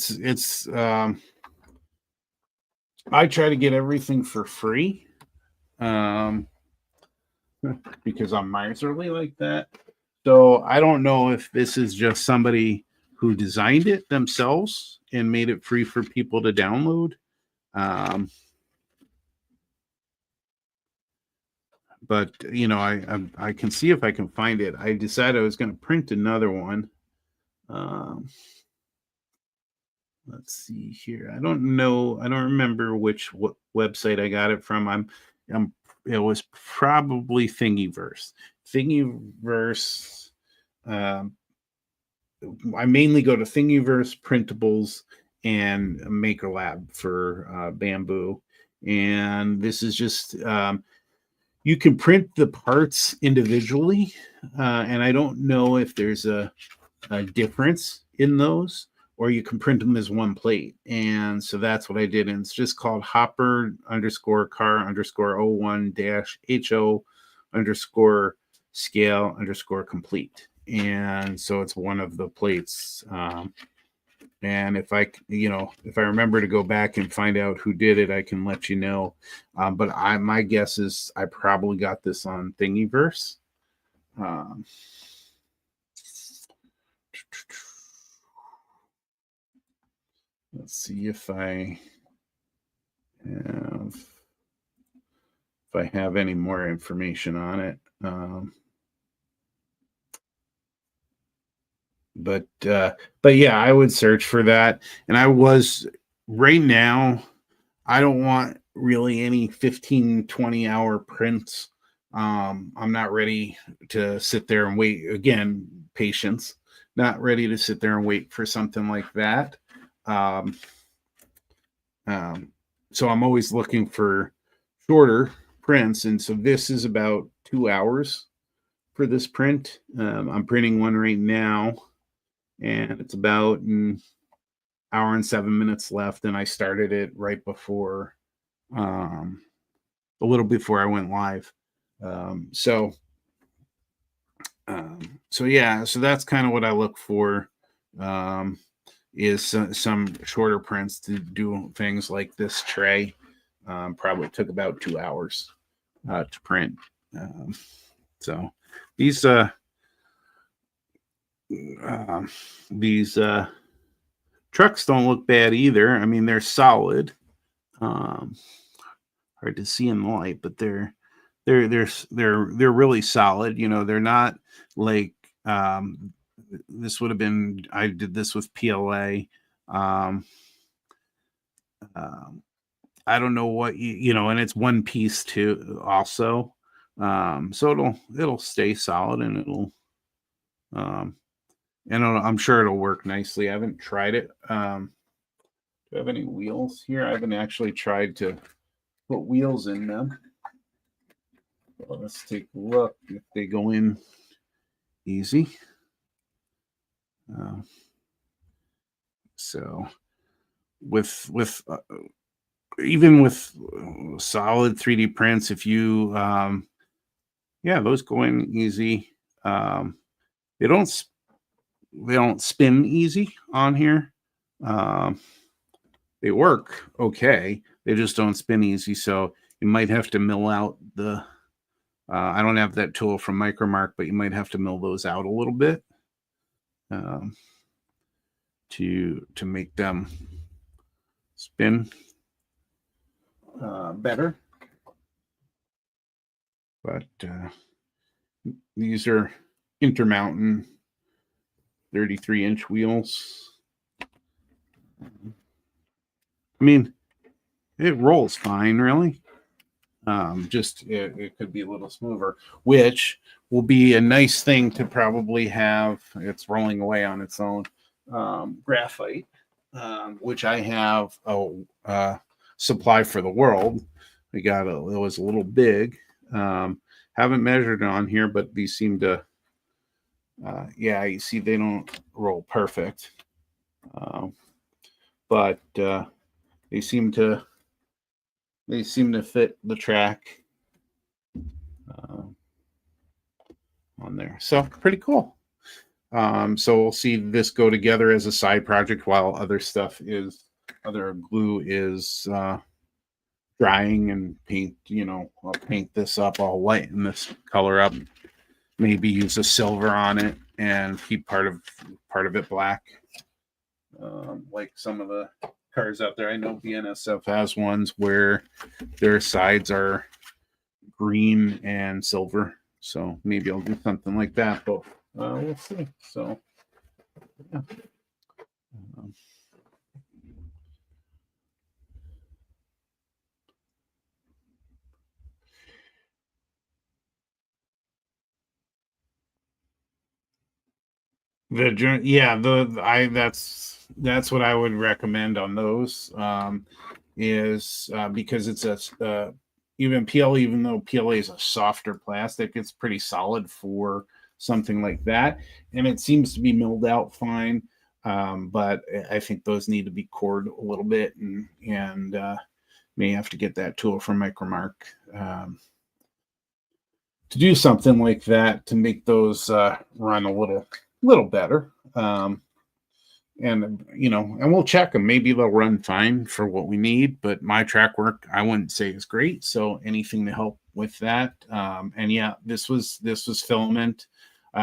I try to get everything for free because I'm miserly like that. So I don't know if this is just somebody who designed it themselves and made it free for people to download. But you know, I can see if I can find it. I decided I was going to print another one. Let's see here. I don't know. I don't remember what website I got it from. It was probably Thingiverse. Thingiverse. I mainly go to Thingiverse, Printables, and Maker Lab for Bamboo. And this is just you can print the parts individually, and I don't know if there's a difference in those, or you can print them as one plate. And so that's what I did. And it's just called hopper_car_01-ho_scale_complete. And so it's one of the plates And if if I remember to go back and find out who did it, I can let you know. But my guess is I probably got this on Thingiverse. Um, let's see if I have any more information on it. But yeah, I would search for that. And right now, I don't want really any 15, 20-hour prints. I'm not ready to sit there and wait. Again, patience. Not ready to sit there and wait for something like that. Um, so I'm always looking for shorter prints. And so this is about 2 hours for this print. I'm printing one right now, and it's about an hour and 7 minutes left. And I started it right before, a little before I went live. So yeah, so that's kind of what I look for. Is some shorter prints to do things like this tray. Probably took about 2 hours to print. So these trucks don't look bad either. I mean, they're solid. Hard to see in the light, but they're really solid. They're not like, this would have been, I did this with PLA. I don't know what and it's one piece too also. So it'll stay solid, and I'm sure it'll work nicely. I haven't tried it. Do I have any wheels here? I haven't actually tried to put wheels in them. Well, let's take a look if they go in easy. So with even with solid 3D prints, if you those go in easy. They don't spin easy on here. They work okay. They just don't spin easy. So you might have to mill out the. I don't have that tool from Micromark, but you might have to mill those out a little bit to make them spin better. But these are Intermountain 33-inch wheels. I mean, it rolls fine, really. Just it could be a little smoother, which will be a nice thing to probably have. It's rolling away on its own. Graphite, which I have a supply for the world. It was a little big. Haven't measured it on here, but these seem to. Yeah, you see, they don't roll perfect, but they seem to fit the track on there. So pretty cool. So we'll see this go together as a side project while other glue is drying, and paint. I'll paint this up. I'll lighten this color up. Maybe use a silver on it and keep part of it black, like some of the cars out there. I know BNSF has ones where their sides are green and silver, so maybe I'll do something like that, but we'll see. So yeah. That's what I would recommend on those. Is because it's even PLA, even though PLA is a softer plastic, it's pretty solid for something like that, and it seems to be milled out fine. But I think those need to be cored a little bit, and may have to get that tool from Micromark to do something like that to make those run a little better. and and we'll check them. Maybe they'll run fine for what we need, but my track work I wouldn't say is great. So anything to help with that. And yeah, this was filament.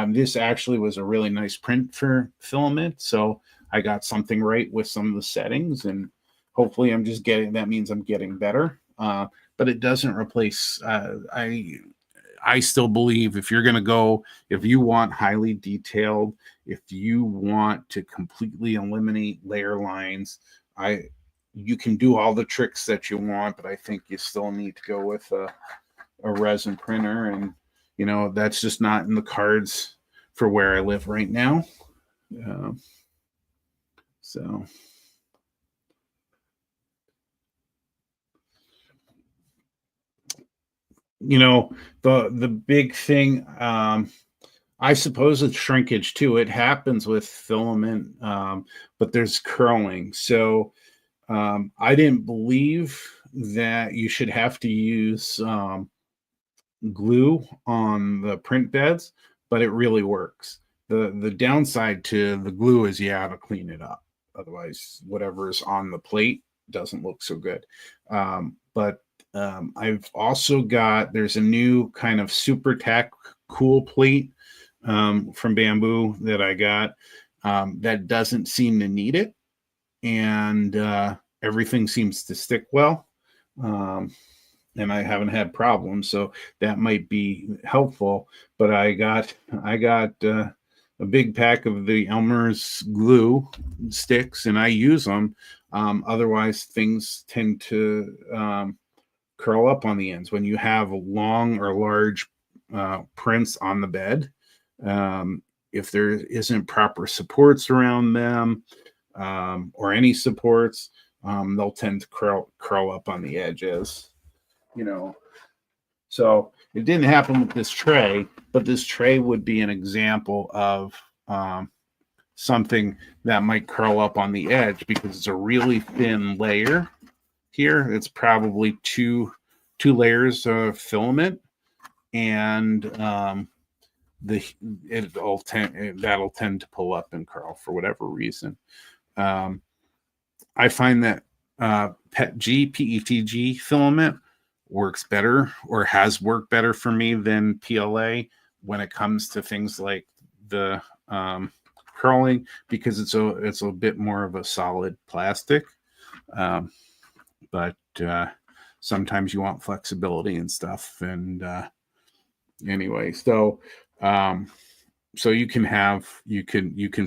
This actually was a really nice print for filament, so I got something right with some of the settings, and hopefully I'm just getting that means I'm getting better. But it doesn't replace. I still believe if you're going to go, if you want highly detailed, if you want to completely eliminate layer lines, you can do all the tricks that you want, but I think you still need to go with a resin printer, and that's just not in the cards for where I live right now. So the big thing, I suppose it's shrinkage too. It happens with filament, but there's curling. So I didn't believe that you should have to use glue on the print beds, but it really works. The downside to the glue is you have to clean it up. Otherwise, whatever's on the plate doesn't look so good. But I've also there's a new kind of super tack cool plate from Bamboo that I got that doesn't seem to need it. And everything seems to stick well. And I haven't had problems, so that might be helpful. But I got a big pack of the Elmer's glue sticks, and I use them. Otherwise, things tend to curl up on the ends when you have long or large prints on the bed. If there isn't proper supports around them, or any supports, they'll tend to curl up on the edges. So it didn't happen with this tray, but this tray would be an example of something that might curl up on the edge because it's a really thin layer here. It's probably two layers of filament, and that'll tend to pull up and curl for whatever reason. I find that PETG filament works better, or has worked better for me than PLA when it comes to things like the curling, because it's a bit more of a solid plastic. But sometimes you want flexibility and stuff. And anyway, so you can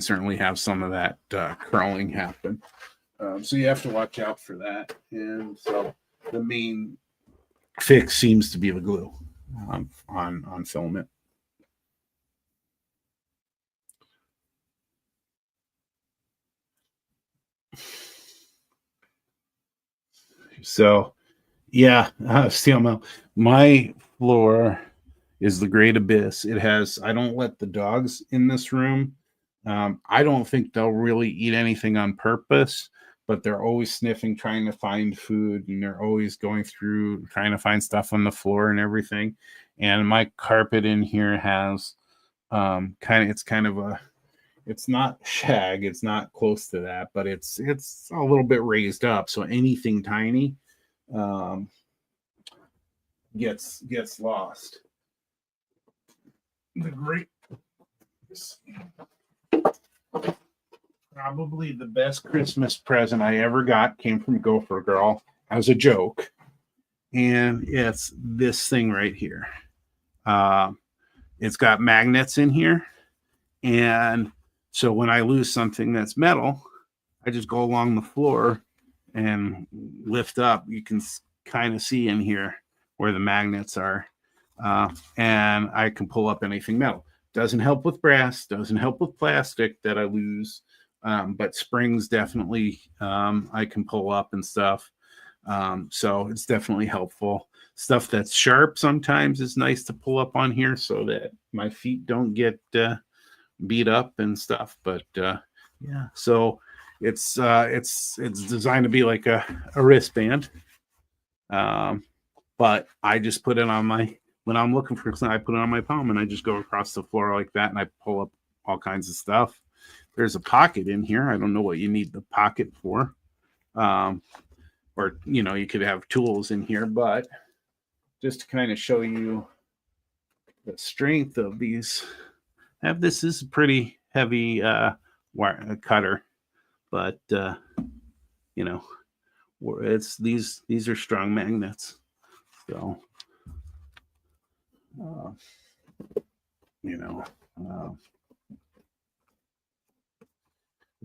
certainly have some of that curling happen. So you have to watch out for that. And so the main fix seems to be the glue on filament. So yeah, steel mill. My floor is the great abyss. I don't let the dogs in this room. I don't think they'll really eat anything on purpose, but they're always sniffing, trying to find food, and they're always going through trying to find stuff on the floor and everything. And my carpet in here has it's not shag, it's not close to that, but it's a little bit raised up. So anything tiny gets lost. The great Probably the best Christmas present I ever got came from Gopher Girl as a joke, and it's this thing right here. It's got magnets in here, and so when I lose something that's metal, I just go along the floor and lift up. You can kind of see in here where the magnets are, and I can pull up anything metal. Doesn't help with brass, doesn't help with plastic that I lose, but springs definitely I can pull up and stuff. So it's definitely helpful. Stuff that's sharp sometimes is nice to pull up on here so that my feet don't get beat up and stuff. But yeah, so it's designed to be like a wristband. But I just put it on when I'm looking for something, I put it on my palm and I just go across the floor like that, and I pull up all kinds of stuff there's a pocket in here. I don't know what you need the pocket for. Or, you could have tools in here, but just to kind of show you the strength of these. This is a pretty heavy wire cutter, but it's these are strong magnets. So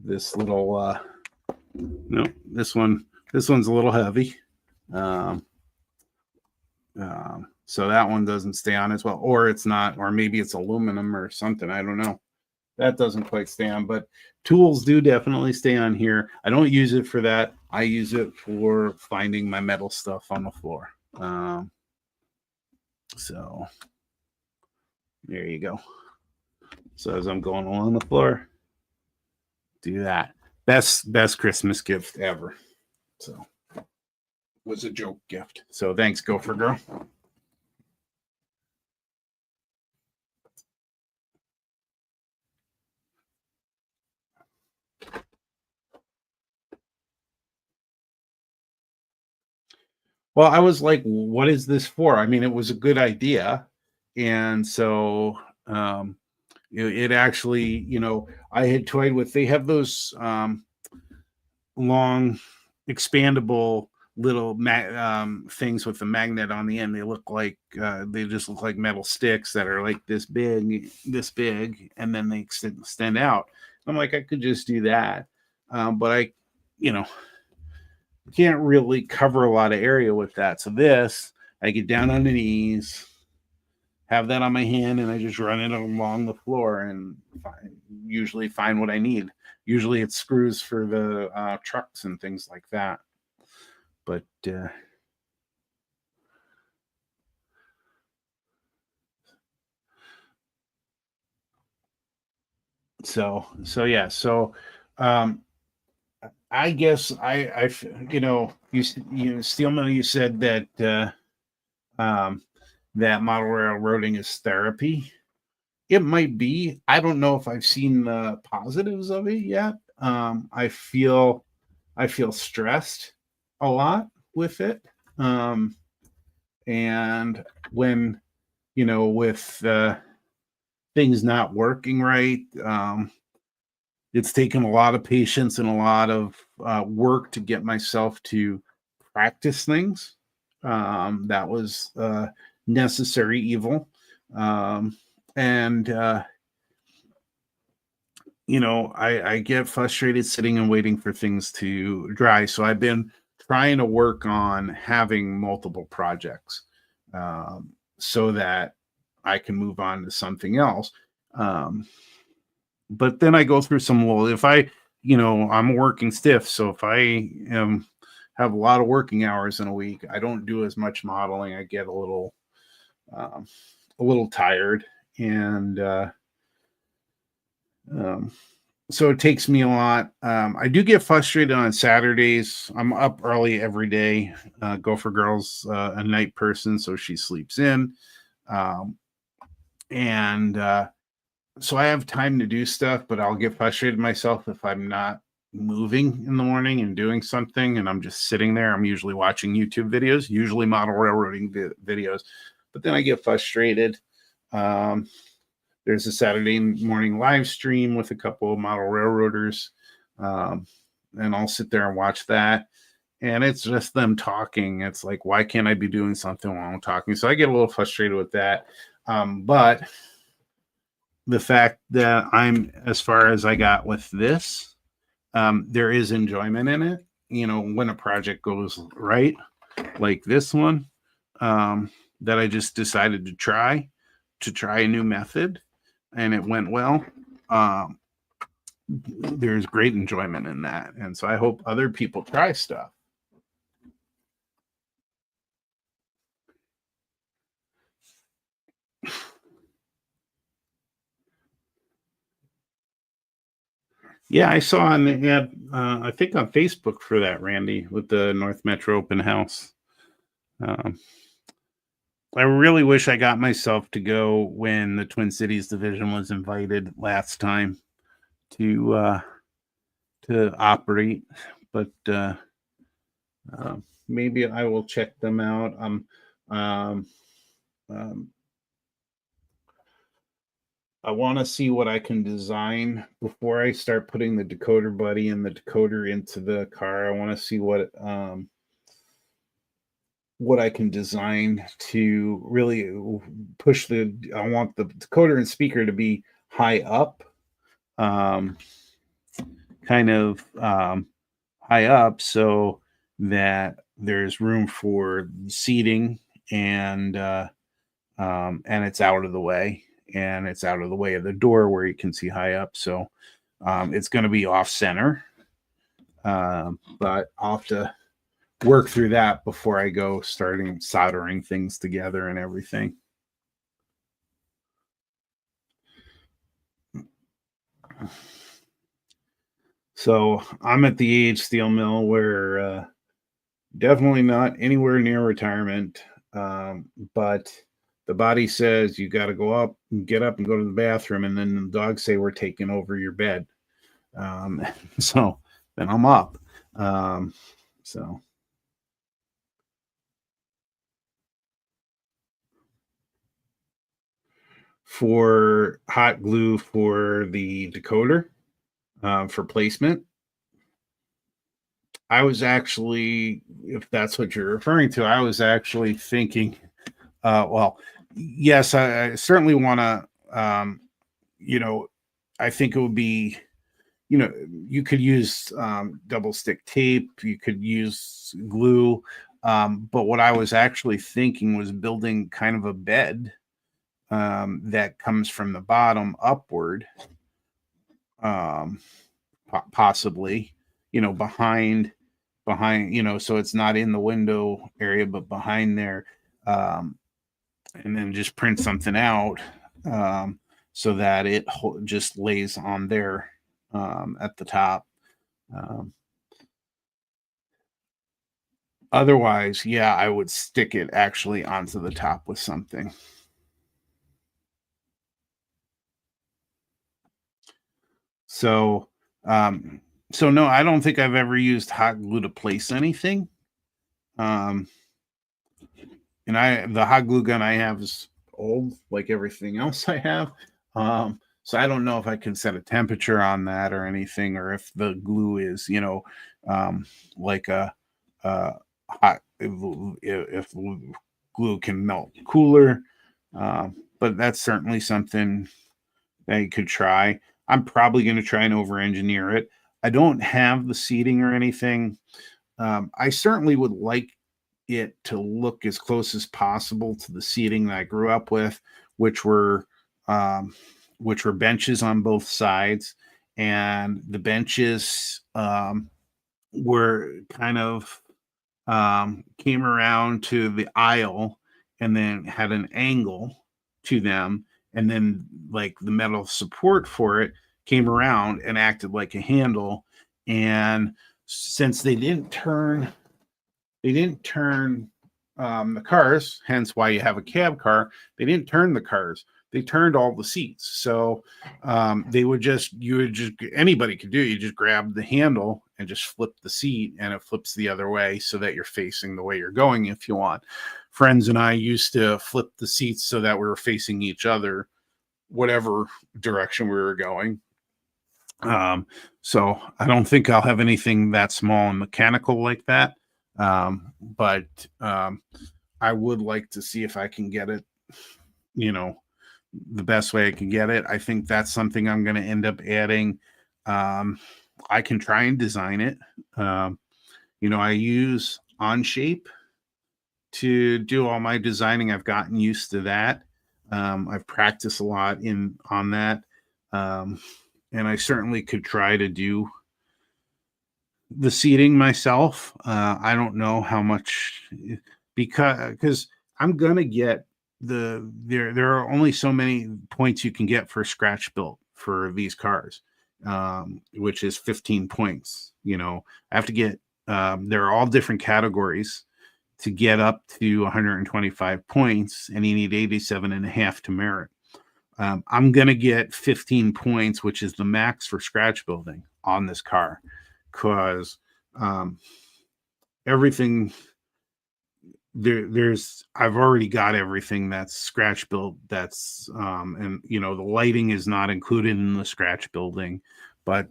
this little no, this one's a little heavy. So that one doesn't stay on as well, or it's not, or maybe it's aluminum or something. I don't know. That doesn't quite stay on, but tools do definitely stay on here. I don't use it for that. I use it for finding my metal stuff on the floor. So there you go. So as I'm going along the floor, do that. Best Christmas gift ever. So was a joke gift. So thanks, Gopher Girl. Well, I was like, what is this for? I mean, it was a good idea. And so it actually, I had toyed with, they have those long expandable little things with the magnet on the end. They look like they just look like metal sticks that are like this big, and then they extend out. I'm like, I could just do that, but I can't really cover a lot of area with that. So this, I get down on the knees, have that on my hand, and I just run it along the floor and usually find what I need. Usually it's screws for the trucks and things like that. But so yeah. So I guess I Steelman, you said that that model railroading is therapy. It might be. I don't know if I've seen the positives of it yet. I feel stressed a lot with it. And when, with things not working right, it's taken a lot of patience and a lot of work to get myself to practice things. That was necessary evil. And I get frustrated sitting and waiting for things to dry. So I've been trying to work on having multiple projects so that I can move on to something else. But then I go through if I, I'm working stiff. So if I have a lot of working hours in a week, I don't do as much modeling. I get a little tired, and so it takes me a lot. I do get frustrated on Saturdays. I'm up early every day. Gopher Girl's a night person, so she sleeps in. And so I have time to do stuff, but I'll get frustrated myself if I'm not moving in the morning and doing something and I'm just sitting there. I'm usually watching YouTube videos, usually model railroading videos, but then I get frustrated. There's a Saturday morning live stream with a couple of model railroaders, and I'll sit there and watch that. And it's just them talking. It's like, why can't I be doing something while I'm talking? So I get a little frustrated with that. But the fact that I'm as far as I got with this, there is enjoyment in it. When a project goes right, like this one, that I just decided to try a new method, and it went well. There's great enjoyment in that. And so I hope other people try stuff. Yeah, I saw on the ad, I think on Facebook for that, Randy, with the North Metro open house. I really wish I got myself to go when the Twin Cities division was invited last time to operate, but maybe I will check them out. Um, um, I want to see what I can design before I start putting the decoder buddy and the decoder into the car. I want to see what I can design to really push the. I want the decoder and speaker to be high up, um, kind of high up, so that there's room for seating and and it's out of the way, and it's out of the way of the door where you can see high up. So it's going to be off center, but I'll have to work through that before I go starting soldering things together and everything. So I'm at the age, steel mill, where definitely not anywhere near retirement, but the body says you got to go up and get up and go to the bathroom, and then the dogs say we're taking over your bed. So then I'm up. So for hot glue for the decoder, for placement, I was actually, if that's what you're referring to, I was actually thinking, well, yes, I certainly want to, you know, I think it would be, you could use double stick tape, you could use glue. But what I was actually thinking was building kind of a bed that comes from the bottom upward, um, possibly, behind, so it's not in the window area, but behind there, um, and then just print something out, so that it just lays on there, at the top. Um, Otherwise, yeah, I would stick it actually onto the top with something. So, um, so no, I don't think I've ever used hot glue to place anything. Um, and the hot glue gun I have is old, like everything else I have. So I don't know if I can set a temperature on that or anything, or if the glue is, like a hot, if glue can melt cooler. But that's certainly something that you could try. I'm probably going to try and over engineer it. I don't have the seating or anything. I certainly would like it to look as close as possible to the seating that I grew up with, which were um, which were benches on both sides, and the benches were kind of came around to the aisle and then had an angle to them, and then like the metal support for it came around and acted like a handle. And since they didn't turn the cars, hence why you have a cab car. They didn't turn the cars. They turned all the seats. So anybody could do it. You just grab the handle and just flip the seat, and it flips the other way so that you're facing the way you're going if you want. Friends and I used to flip the seats so that we were facing each other, whatever direction we were going. So I don't think I'll have anything that small and mechanical like that. But I would like to see if I can get it, you know, the best way I can get it. I think that's something I'm going to end up adding. I can try and design it. I use Onshape to do all my designing. I've gotten used to that. I've practiced a lot on that. And I certainly could try to do the seating myself. I don't know how much, because I'm gonna get there are only so many points you can get for scratch built for these cars, which is 15 points. I have to get, there are all different categories to get up to 125 points, and you need 87 and a half to merit. I'm going to get 15 points, which is the max for scratch building on this car, because everything there's I've already got everything that's scratch built. That's and the lighting is not included in the scratch building, but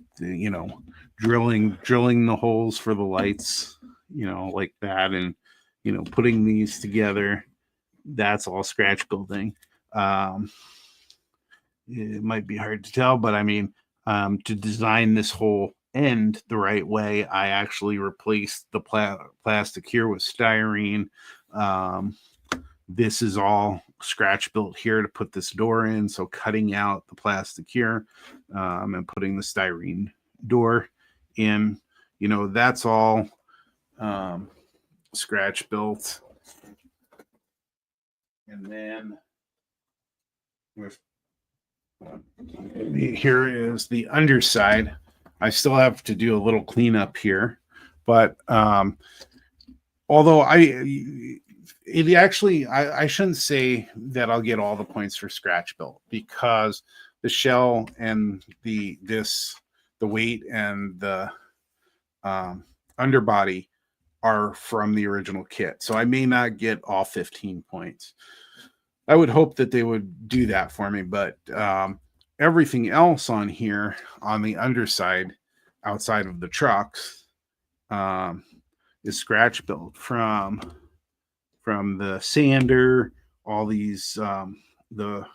drilling the holes for the lights, like that, and putting these together, that's all scratch building. It might be hard to tell, but I mean, to design this whole end the right way, I actually replaced the plastic here with styrene. This is all scratch built here to put this door in. So cutting out the plastic here and putting the styrene door in, that's all scratch built. And then here is the underside. I still have to do a little cleanup here, but although I shouldn't say that I'll get all the points for scratch built, because the shell and the weight and the underbody are from the original kit. So I may not get all 15 points. I would hope that they would do that for me, but everything else on here on the underside, outside of the trucks, is scratch built from the sander, all these the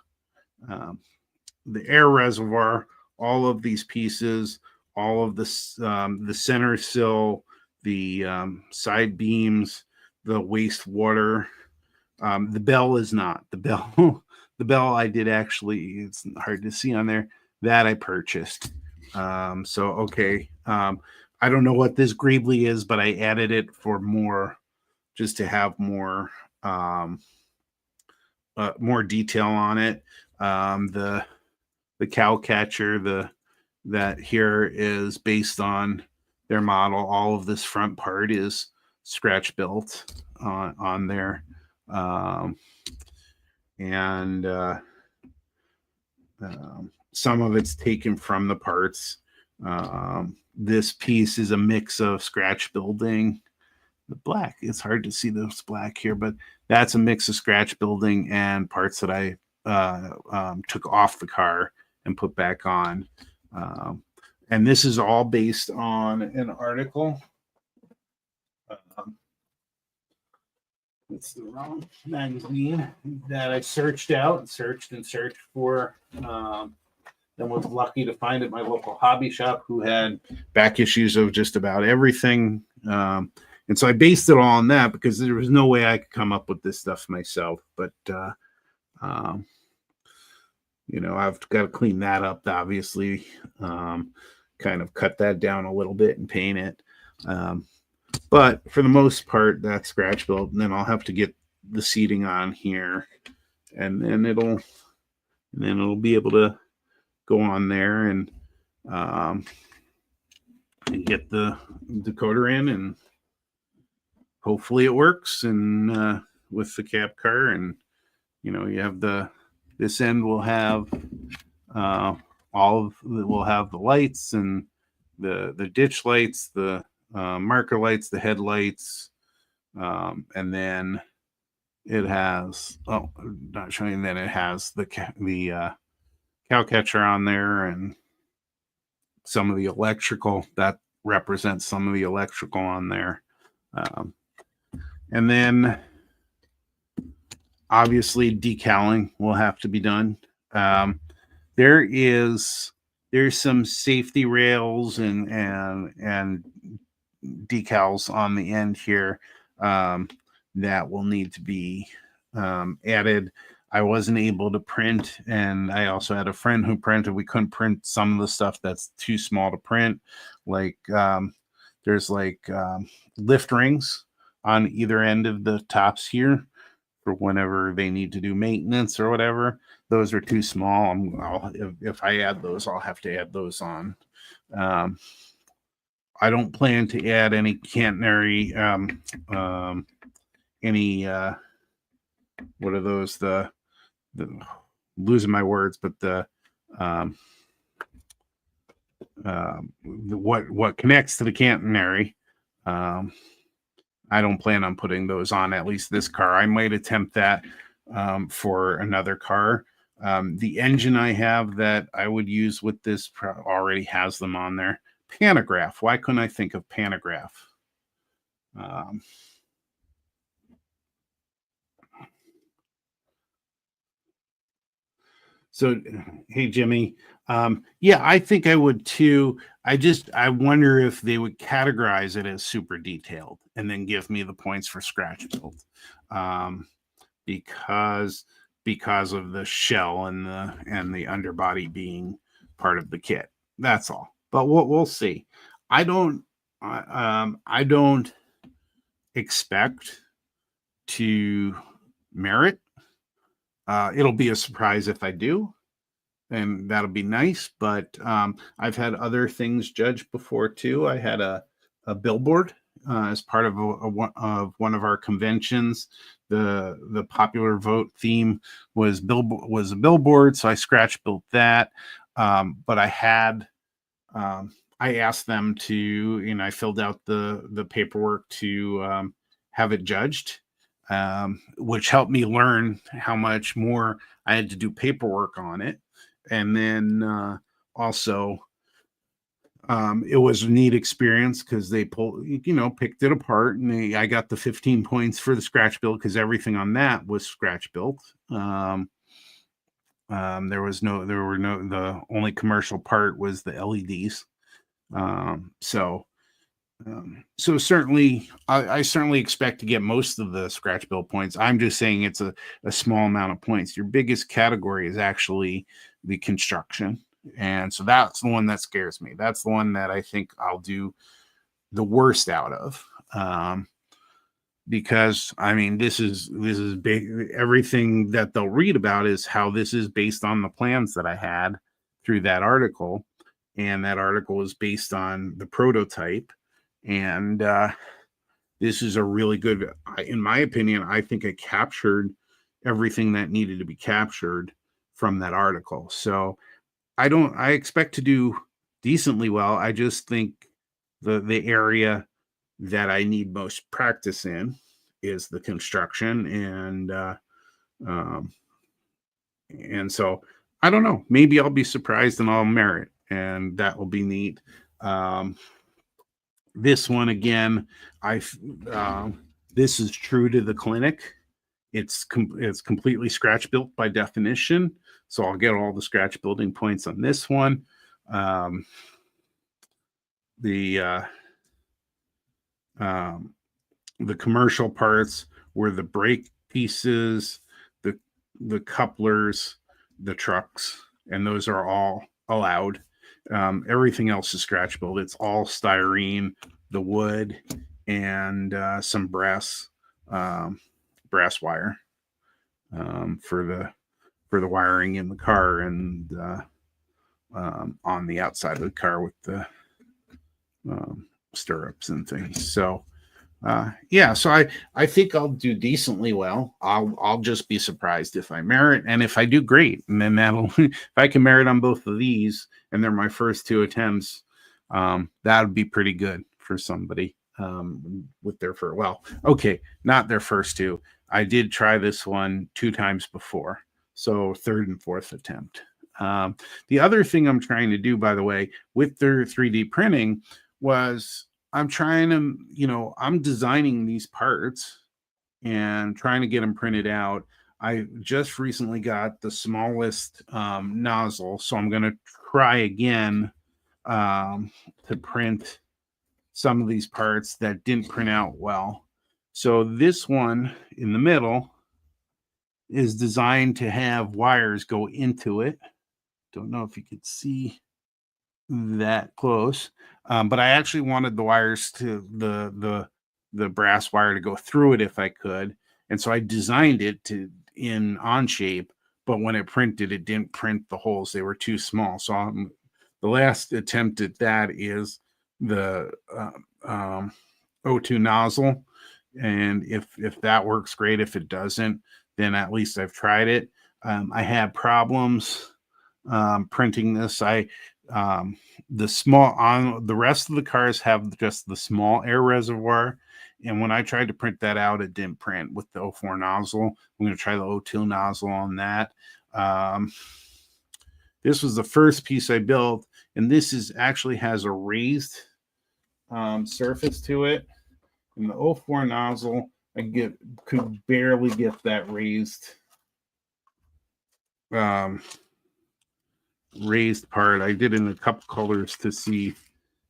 air reservoir, all of these pieces, all of this, the center sill, the side beams, the wastewater. The bell is not. The bell I did actually, it's hard to see on there, that I purchased. So okay. I don't know what this greebly is, but I added it for more, just to have more detail on it. The cow catcher, that here is based on their model. All of this front part is scratch built on there. And some of it's taken from the parts. This piece is a mix of scratch building. The black, it's hard to see this black here, but that's a mix of scratch building and parts that I took off the car and put back on. And this is all based on an article. It's the wrong magazine that I searched for. Then was lucky to find at my local hobby shop, who had back issues of just about everything. And so I based it all on that, because there was no way I could come up with this stuff myself. But, I've got to clean that up, obviously, kind of cut that down a little bit and paint it. But for the most part, that's scratch built. And then I'll have to get the seating on here, and then it'll be able to go on there and get the decoder in, and hopefully it works. And with the cab car, and you have this end will have we'll have the lights and the ditch lights, the marker lights, the headlights, and then it has, not showing that it has the cow catcher on there, and some of the electrical that represents some of the electrical on there. And then obviously decaling will have to be done. There's some safety rails and decals on the end here that will need to be added. I wasn't able to print, and I also had a friend who printed. We couldn't print some of the stuff that's too small to print. Like there's like lift rings on either end of the tops here for whenever they need to do maintenance or whatever. Those are too small. If I add those, I'll have to add those on. I don't plan to add any catenary, any what are those? The losing my words, but um, what connects to the catenary. Um, I don't plan on putting those on at least this car. I might attempt that for another car. The engine I have that I would use with this already has them on there. Pantograph. Why couldn't I think of pantograph? Um, so, hey, Jimmy. Yeah, I think I would too. I wonder if they would categorize it as super detailed and then give me the points for scratch build. Um, because of the shell and the underbody being part of the kit. That's all. But we'll see. I don't I don't expect to merit. It'll be a surprise if I do, and that'll be nice. But I've had other things judged before too. I had a billboard as part of of one of our conventions. The popular vote theme was a billboard, so I scratch built that. But I asked them to, I filled out the paperwork to have it judged, which helped me learn how much more I had to do paperwork on it. And then also, it was a neat experience because they picked it apart, and I got the 15 points for the scratch build because everything on that was scratch built. The only commercial part was the LEDs. So certainly, I certainly expect to get most of the scratch build points. I'm just saying it's a small amount of points. Your biggest category is actually the construction. And so that's the one that scares me. That's the one that I think I'll do the worst out of. Because I mean, this is big. Everything that they'll read about is how this is based on the plans that I had through that article, and that article is based on the prototype. And this is a really good, in my opinion, I think I captured everything that needed to be captured from that article. So I expect to do decently well. I just think the area that I need most practice in is the construction, um, and so I don't know. Maybe I'll be surprised and I'll merit, and that will be neat. Um, this one again, I this is true to the clinic. It's completely scratch built by definition, so I'll get all the scratch building points on this one. Um, the um, the commercial parts were the brake pieces, the couplers, the trucks, and those are all allowed. Everything else is scratch built. It's all styrene, the wood, and some brass wire for the wiring in the car, and on the outside of the car with the stirrups and things. So yeah, so I think I'll do decently well. I'll just be surprised if I merit, and if I do, great. And then that'll if I can merit on both of these, and they're my first two attempts, that would be pretty good for somebody with their first. Well, okay, not their first two. I did try this one 2 times before, so third and fourth attempt. The other thing I'm trying to do, by the way, with their 3D printing was I'm trying to, I'm designing these parts and trying to get them printed out. I just recently got the smallest nozzle, so I'm going to try again to print some of these parts that didn't print out well. So this one in the middle is designed to have wires go into it. Don't know if you could see that close, but I actually wanted the wires to the brass wire to go through it if I could, and so I designed it to in Onshape. But when it printed, it didn't print the holes; they were too small. So the last attempt at that is the O2 nozzle, and if that works, great. If it doesn't, then at least I've tried it. I had problems printing this. The rest of the cars have just the small air reservoir, and when I tried to print that out, it didn't print with the O4 nozzle. I'm going to try the O2 nozzle on that. This was the first piece I built, and this is actually has a raised surface to it. And the O4 nozzle, could barely get that raised raised part. I did in a couple colors to see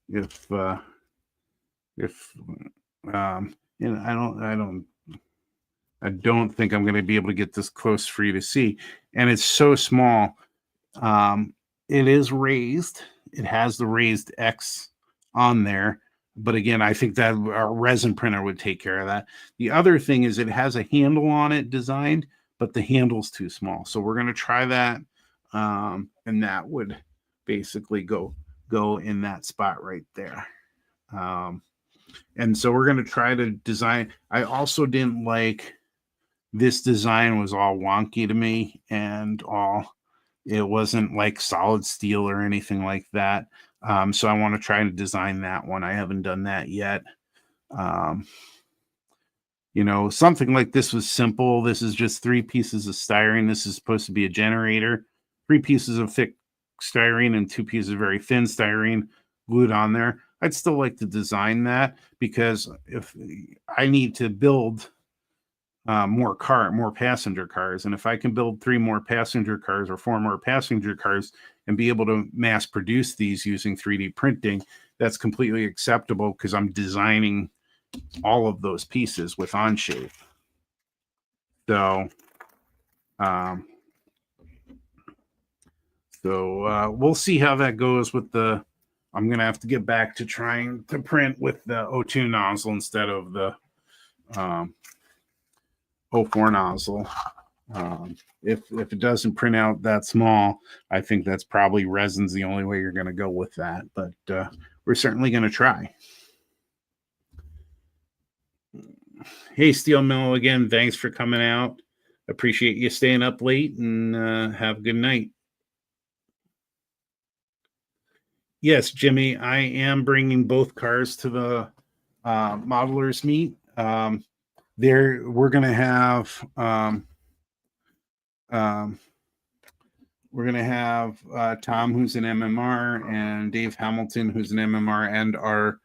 if and I don't think I'm going to be able to get this close for you to see. And it's so small. It is raised. It has the raised X on there. But again, I think that a resin printer would take care of that. The other thing is it has a handle on it designed, but the handle's too small. So we're going to try that. And that would basically go in that spot right there. And so we're going to try to design. I also didn't like this design was all wonky to me, and it wasn't like solid steel or anything like that. So I want to try to design that one. I haven't done that yet. Something like this was simple. This is just 3 pieces of styrene. This is supposed to be a generator. 3 pieces of thick styrene and 2 pieces of very thin styrene glued on there. I'd still like to design that, because if I need to build more passenger cars, and if I can build 3 more passenger cars or 4 more passenger cars and be able to mass produce these using 3D printing, that's completely acceptable, because I'm designing all of those pieces with Onshape. So we'll see how that goes with I'm going to have to get back to trying to print with the O2 nozzle instead of the O4 nozzle. If it doesn't print out that small, I think that's probably resin's the only way you're going to go with that. But we're certainly going to try. Hey, Steel Mill, again, thanks for coming out. Appreciate you staying up late, and have a good night. Yes, Jimmy, I am bringing both cars to the modelers meet. We're going to have Tom, who's an MMR, and Dave Hamilton, who's an MMR, and our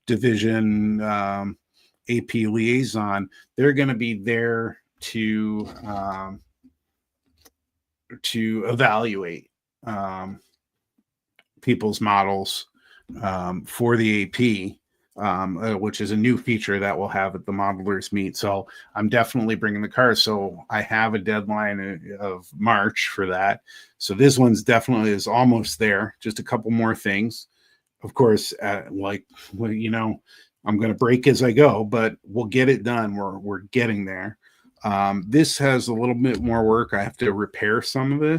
division AP liaison. They're going to be there to evaluate people's models for the AP, which is a new feature that we'll have at the modelers meet. So I'm definitely bringing the cars. So I have a deadline of March for that. So this one's definitely is almost there. Just a couple more things. Of course, I'm going to break as I go, but we'll get it done. We're getting there. This has a little bit more work. I have to repair some of the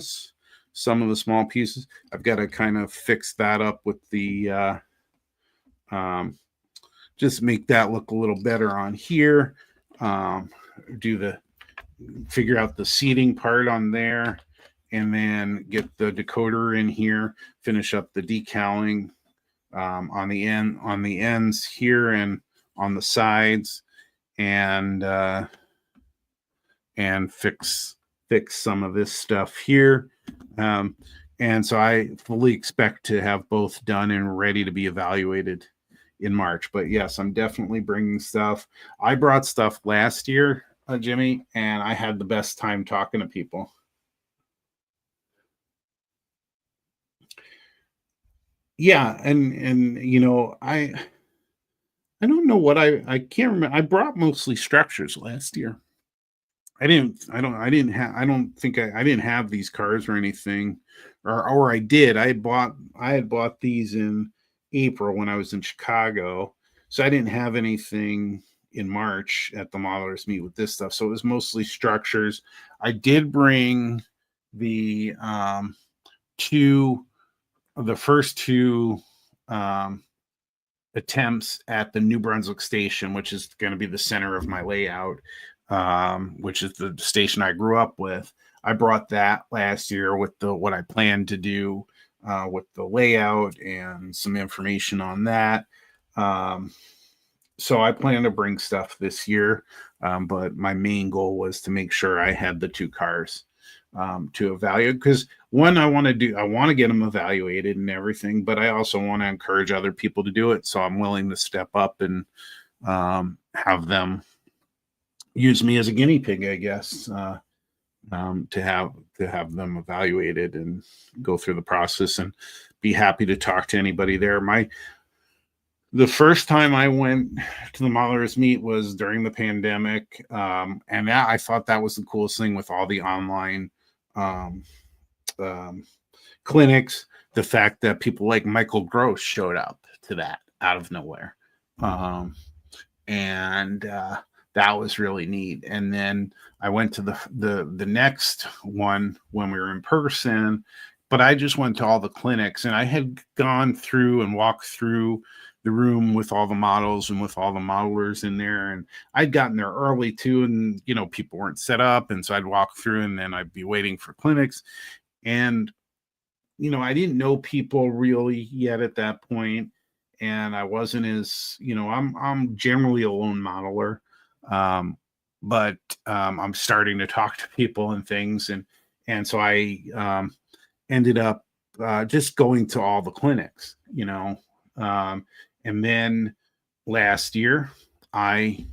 small pieces. I've got to kind of fix that up with the just make that look a little better on here. Figure out the seating part on there, and then get the decoder in here, finish up the decaling on the ends here and on the sides, and fix some of this stuff here. And so I fully expect to have both done and ready to be evaluated in March. But yes, I'm definitely bringing stuff. I brought stuff last year, Jimmy, and I had the best time talking to people. Yeah, and I don't know what I can't remember. I brought mostly structures last year. I didn't have these cars or anything, or I did. I had bought these in April when I was in Chicago, so I didn't have anything in March at the modelers meet with this stuff. So it was mostly structures. I did bring the first two attempts at the New Brunswick station, which is going to be the center of my layout. which is the station I grew up with. I brought that last year with what I planned to do with the layout and some information on that. So I plan to bring stuff this year, but my main goal was to make sure I had the 2 cars to evaluate, because one, I want to get them evaluated and everything, but I also want to encourage other people to do it. So I'm willing to step up and have them use me as a guinea pig, I guess, to have them evaluated and go through the process, and be happy to talk to anybody there. The first time I went to the modelers meet was during the pandemic, and I thought that was the coolest thing with all the online um, clinics. The fact that people like Michael Gross showed up to that out of nowhere, and that was really neat. And then I went to the next one when we were in person, but I just went to all the clinics, and I had gone through and walked through the room with all the models and with all the modelers in there. And I'd gotten there early too, and people weren't set up, and so I'd walk through, and then I'd be waiting for clinics. And I didn't know people really yet at that point, and I wasn't as I'm generally a lone modeler, but I'm starting to talk to people and things, and so I ended up just going to all the clinics, and then last year I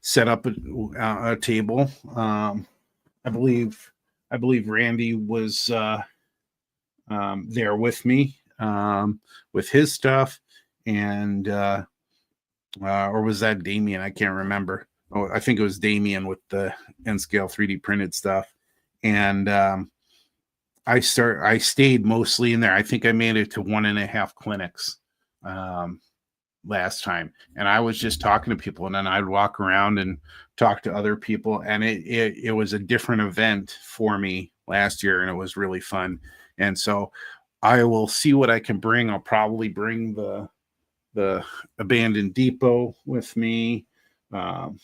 set up a table. I believe Randy was there with me with his stuff, and or was that Damien? I can't remember. Oh, I think it was Damien with the N-scale 3D printed stuff. And I stayed mostly in there. I think I made it to 1.5 clinics last time, and I was just talking to people, and then I'd walk around and talk to other people, and it was a different event for me last year, and it was really fun. And so I will see what I can bring. I'll probably bring the abandoned depot with me, and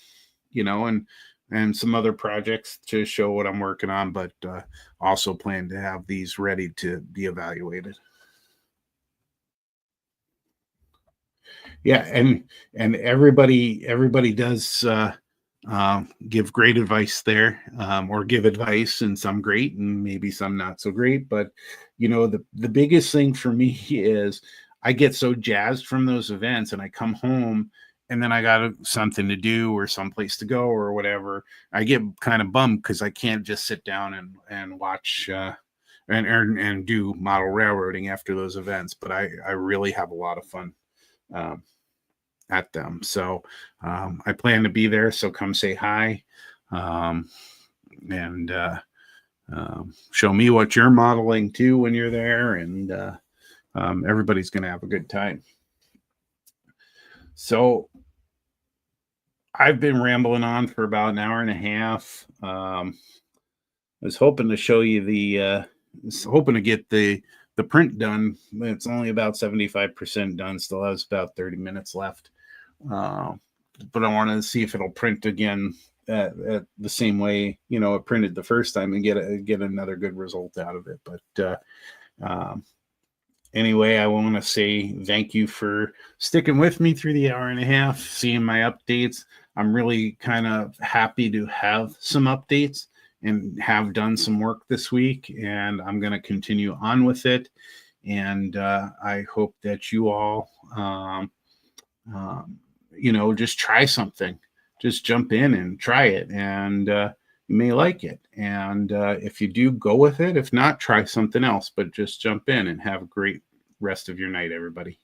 some other projects to show what I'm working on, but also plan to have these ready to be evaluated. Yeah, and everybody does give great advice there, or give advice, and some great and maybe some not so great. But the biggest thing for me is I get so jazzed from those events, and I come home, and then I got something to do or someplace to go or whatever. I get kind of bummed because I can't just sit down and watch and do model railroading after those events. But I really have a lot of fun at them. So I plan to be there. So come say hi, and show me what you're modeling too when you're there, and everybody's going to have a good time. So I've been rambling on for about 1.5 hours. I was hoping to show you hoping to get the print done. It's only about 75% done. Still has about 30 minutes left. But I wanted to see if it'll print again at the same way, it printed the first time, and get another good result out of it. But anyway, I want to say thank you for sticking with me through the 1.5 hours, seeing my updates. I'm really kind of happy to have some updates and have done some work this week, and I'm going to continue on with it. And I hope that you all, just try something. Just jump in and try it, and you may like it. And if you do, go with it. If not, try something else, but just jump in, and have a great rest of your night, everybody.